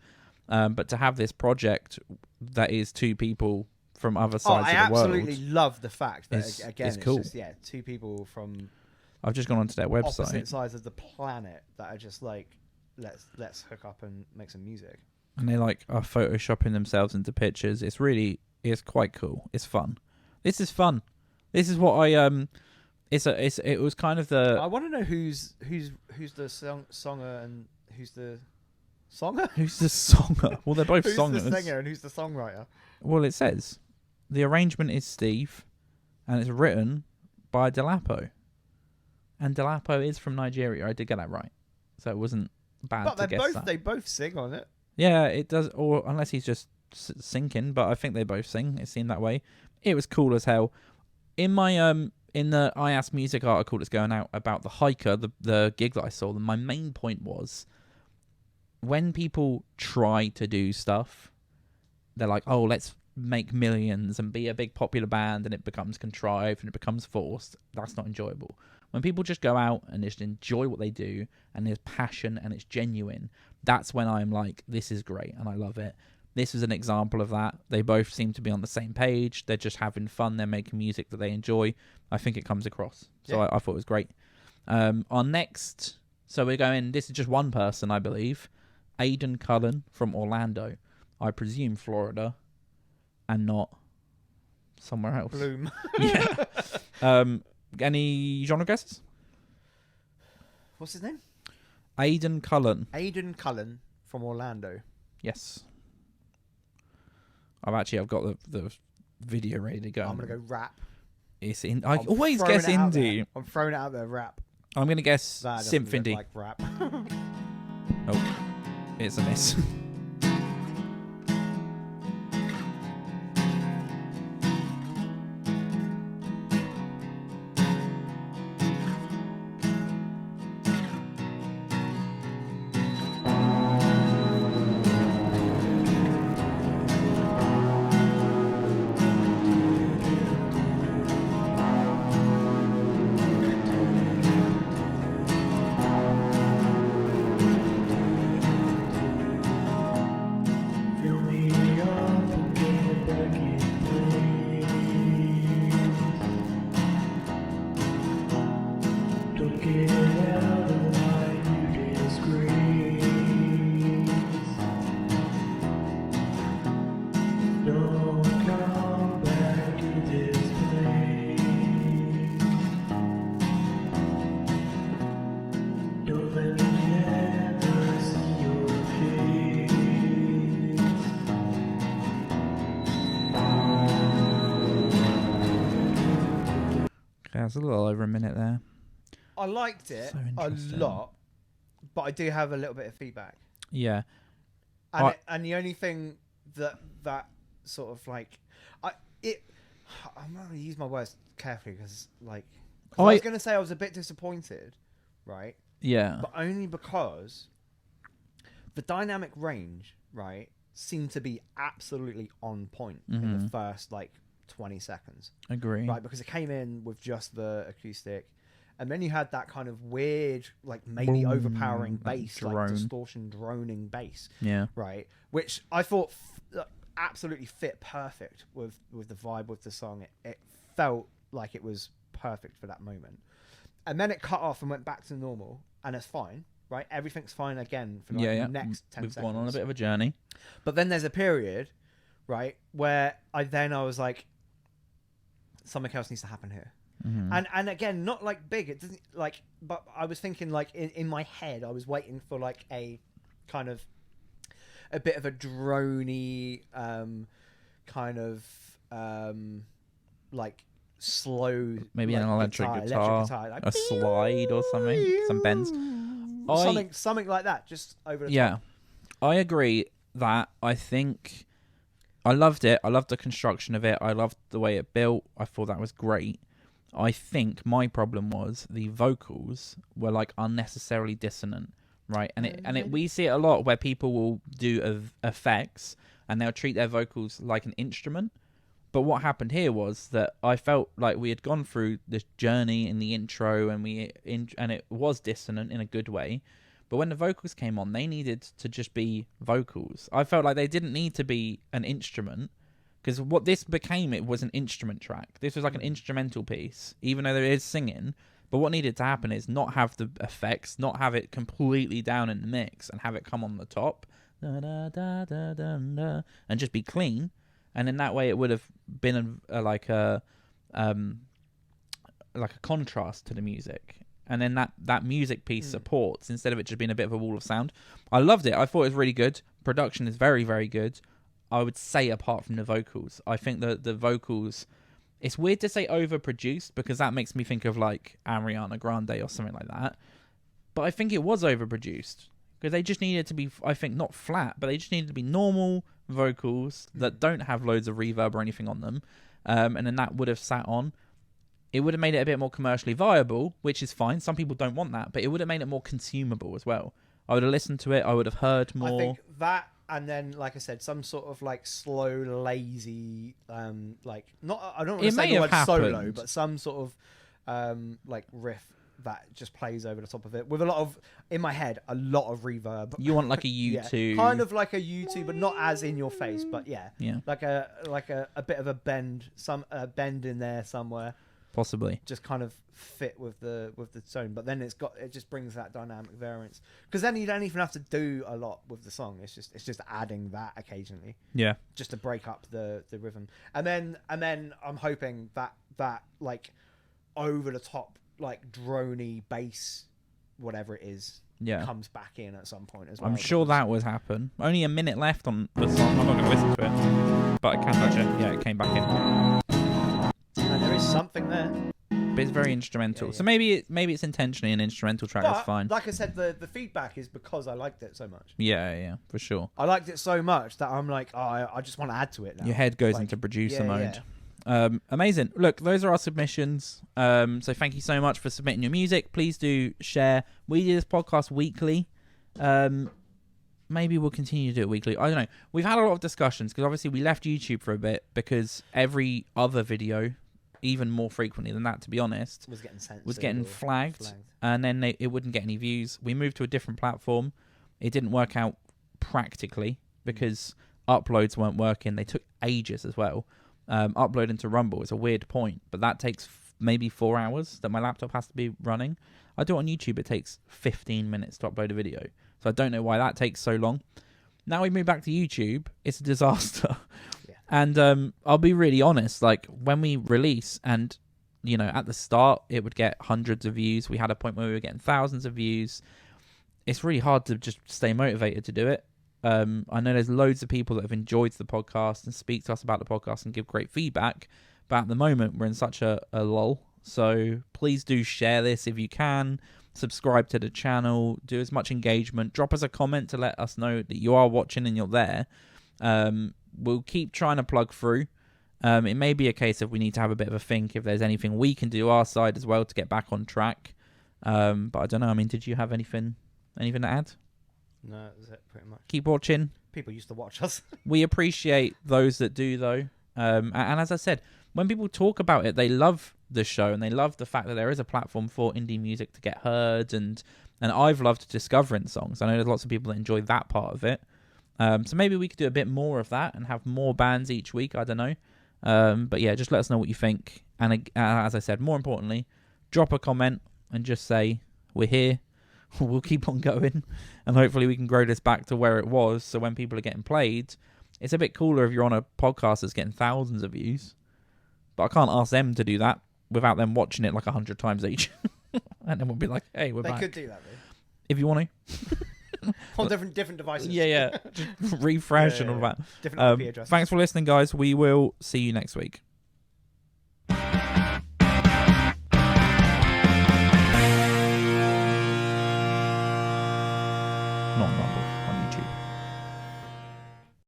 But to have this project that is two people from other sides I of the world. absolutely love the fact that It's again, it's cool. just, two people from I've just gone onto their website. opposite sides of the planet that are just like, let's hook up and make some music. And they like are photoshopping themselves into pictures. It's quite cool. It's fun. This is fun. This is what I it was kind of the I want to know who's the songer and who's the songer. who's the songer? Well, they're both Who's songers. the singer and who's the songwriter? Well, it says the arrangement is Steve, and it's written by Dolapo. And Dolapo is from Nigeria. I did get that right, so it wasn't bad But to guess that. they both sing on it. Yeah, it does. Or unless he's just sinking, but I think they both sing. It seemed that way. It was cool as hell. In my in the IAAS music article that's going out about the hiker, the gig that I saw, my main point was when people try to do stuff, they're like, oh, let's make millions and be a big popular band, and it becomes contrived and it becomes forced. That's not enjoyable. When people just go out and just enjoy what they do and there's passion and it's genuine, that's when I'm like, this is great and I love it. This is an example of that. They both seem to be on the same page. They're just having fun. They're making music that they enjoy. I think it comes across. So Yeah. I thought it was great. Our next, so we're going, this is just one person, I believe. Aiden Cullen from Orlando. I presume Florida and not somewhere else. Bloom. Yeah. Any genre guesses? What's his name? Aiden Cullen. Aiden Cullen from Orlando. Yes. I've got the video ready to go. I'm gonna go rap. It's in. I I'm always throwing guess it out indie. there. I'm throwing it out there. Rap. I'm gonna guess That doesn't synth look indie. like rap. Oh, it's a miss. Fill me up and get back in place. Don't get out of my new disgrace. Don't come back to this place. Don't let me ever see your face. Okay, that's a little over a minute there. I liked it So a interesting. lot, but I do have a little bit of feedback. Yeah. And, I- and the only thing that sort of like I'm going to use my words carefully because like 'cause I was going to say I was a bit disappointed, right? Yeah. But only because the dynamic range, right, seemed to be absolutely on point in the first like 20 seconds, Agree. right? Because it came in with just the acoustic. And then you had that kind of weird, like maybe Boom, overpowering like bass, drone. like distortion, droning bass, Yeah. right? Which I thought absolutely fit perfect with the vibe with the song. It felt like it was perfect for that moment. And then it cut off and went back to normal, and it's fine, right? Everything's fine again for like Yeah. the next 10 We've seconds. gone on a bit of a journey. But then there's a period, right, where I was like, something else needs to happen here. And again, not like big. It doesn't like. But I was thinking like in my head, I was waiting for like a kind of a bit of a droney kind of like slow, Maybe like, an electric guitar, like, a slide or something, some bends. Something like that, just over the top. Yeah, I agree that I think I loved it. I loved the construction of it. I loved the way it built. I thought that was great. I think my problem was the vocals were like unnecessarily dissonant, right? And we see it a lot where people will do effects and they'll treat their vocals like an instrument. But what happened here was that I felt like we had gone through this journey in the intro, and and it was dissonant in a good way. But when the vocals came on, they needed to just be vocals. I felt like they didn't need to be an instrument, because what this became, it was an instrument track. This was like an instrumental piece, even though there is singing. But what needed to happen is not have the effects, not have it completely down in the mix, and have it come on the top, da, da, da, da, da, da, and just be clean. And in that way, it would have been like a contrast to the music. And then that music piece supports, instead of it just being a bit of a wall of sound. I loved it. I thought it was really good. Production is very, very good. I would say apart from the vocals. I think the vocals... It's weird to say overproduced, because that makes me think of like Ariana Grande or something like that. But I think it was overproduced, because they just needed to be, I think, not flat, but they just needed to be normal vocals that don't have loads of reverb or anything on them. And then that would have sat on. It would have made it a bit more commercially viable, which is fine. Some people don't want that, but it would have made it more consumable as well. I would have listened to it. I would have heard more. I think that, and then, like I said, some sort of like slow, lazy, like not. I don't want to say the word solo, but some sort of like riff that just plays over the top of it with a lot of, in my head, a lot of reverb. You want like a U2, kind of like a U2, but not as in your face. But yeah, like a bit of a bend, bend in there somewhere. Possibly just kind of fit with the tone, but then it just brings that dynamic variance, because then you don't even have to do a lot with the song. It's just adding that occasionally, just to break up the rhythm. And then I'm hoping that like over the top, like droney bass, whatever it is, comes back in at some point as well. I'm sure that would happen. Only a minute left on the song. I'm not going to listen to it, but I can touch it. Yeah, it came back in. And there is something there, but it's very instrumental. So maybe it's intentionally an instrumental track. That's fine. Like I said, the feedback is because I liked it so much. Yeah, for sure. I liked it so much that I'm like, I just want to add to it now. Your head goes into producer mode. Amazing. Look, those are our submissions. So thank you so much for submitting your music. Please do share. We do this podcast weekly. Maybe we'll continue to do it weekly. I don't know. We've had a lot of discussions, because obviously we left YouTube for a bit, because every other video, even more frequently than that, to be honest, was getting flagged. And then it wouldn't get any views. We moved to a different platform. It didn't work out practically, because uploads weren't working. They took ages as well. Uploading to Rumble is a weird point, but that takes maybe 4 hours that my laptop has to be running. I do it on YouTube. It takes 15 minutes to upload a video. So I don't know why that takes so long. Now we move back to YouTube. It's a disaster. And I'll be really honest, like when we release, and at the start it would get hundreds of views. We had a point where we were getting thousands of views. It's really hard to just stay motivated to do it. I know there's loads of people that have enjoyed the podcast and speak to us about the podcast and give great feedback, but at the moment we're in such a lull. So please do share this if you can. Subscribe to the channel. Do as much engagement. Drop us a comment to let us know that you are watching and you're there. We'll keep trying to plug through. It may be a case of we need to have a bit of a think if there's anything we can do our side as well to get back on track. But I don't know. I mean, did you have anything to add? No, that was it pretty much. Keep watching. People used to watch us. We appreciate those that do, though. And as I said, when people talk about it, they love the show and they love the fact that there is a platform for indie music to get heard. And I've loved discovering songs. I know there's lots of people that enjoy that part of it. So maybe we could do a bit more of that and have more bands each week. I don't know. But yeah, just let us know what you think. And as I said, more importantly, drop a comment and just say, we're here. We'll keep on going. And hopefully we can grow this back to where it was. So when people are getting played, it's a bit cooler if you're on a podcast that's getting thousands of views. But I can't ask them to do that. without them watching it like 100 times each. And then we'll be like, hey, we're They back. could do that, though. If you want to. On different devices. Yeah. Just refresh and all that. Different IP addresses. Thanks for listening, guys. We will see you next week.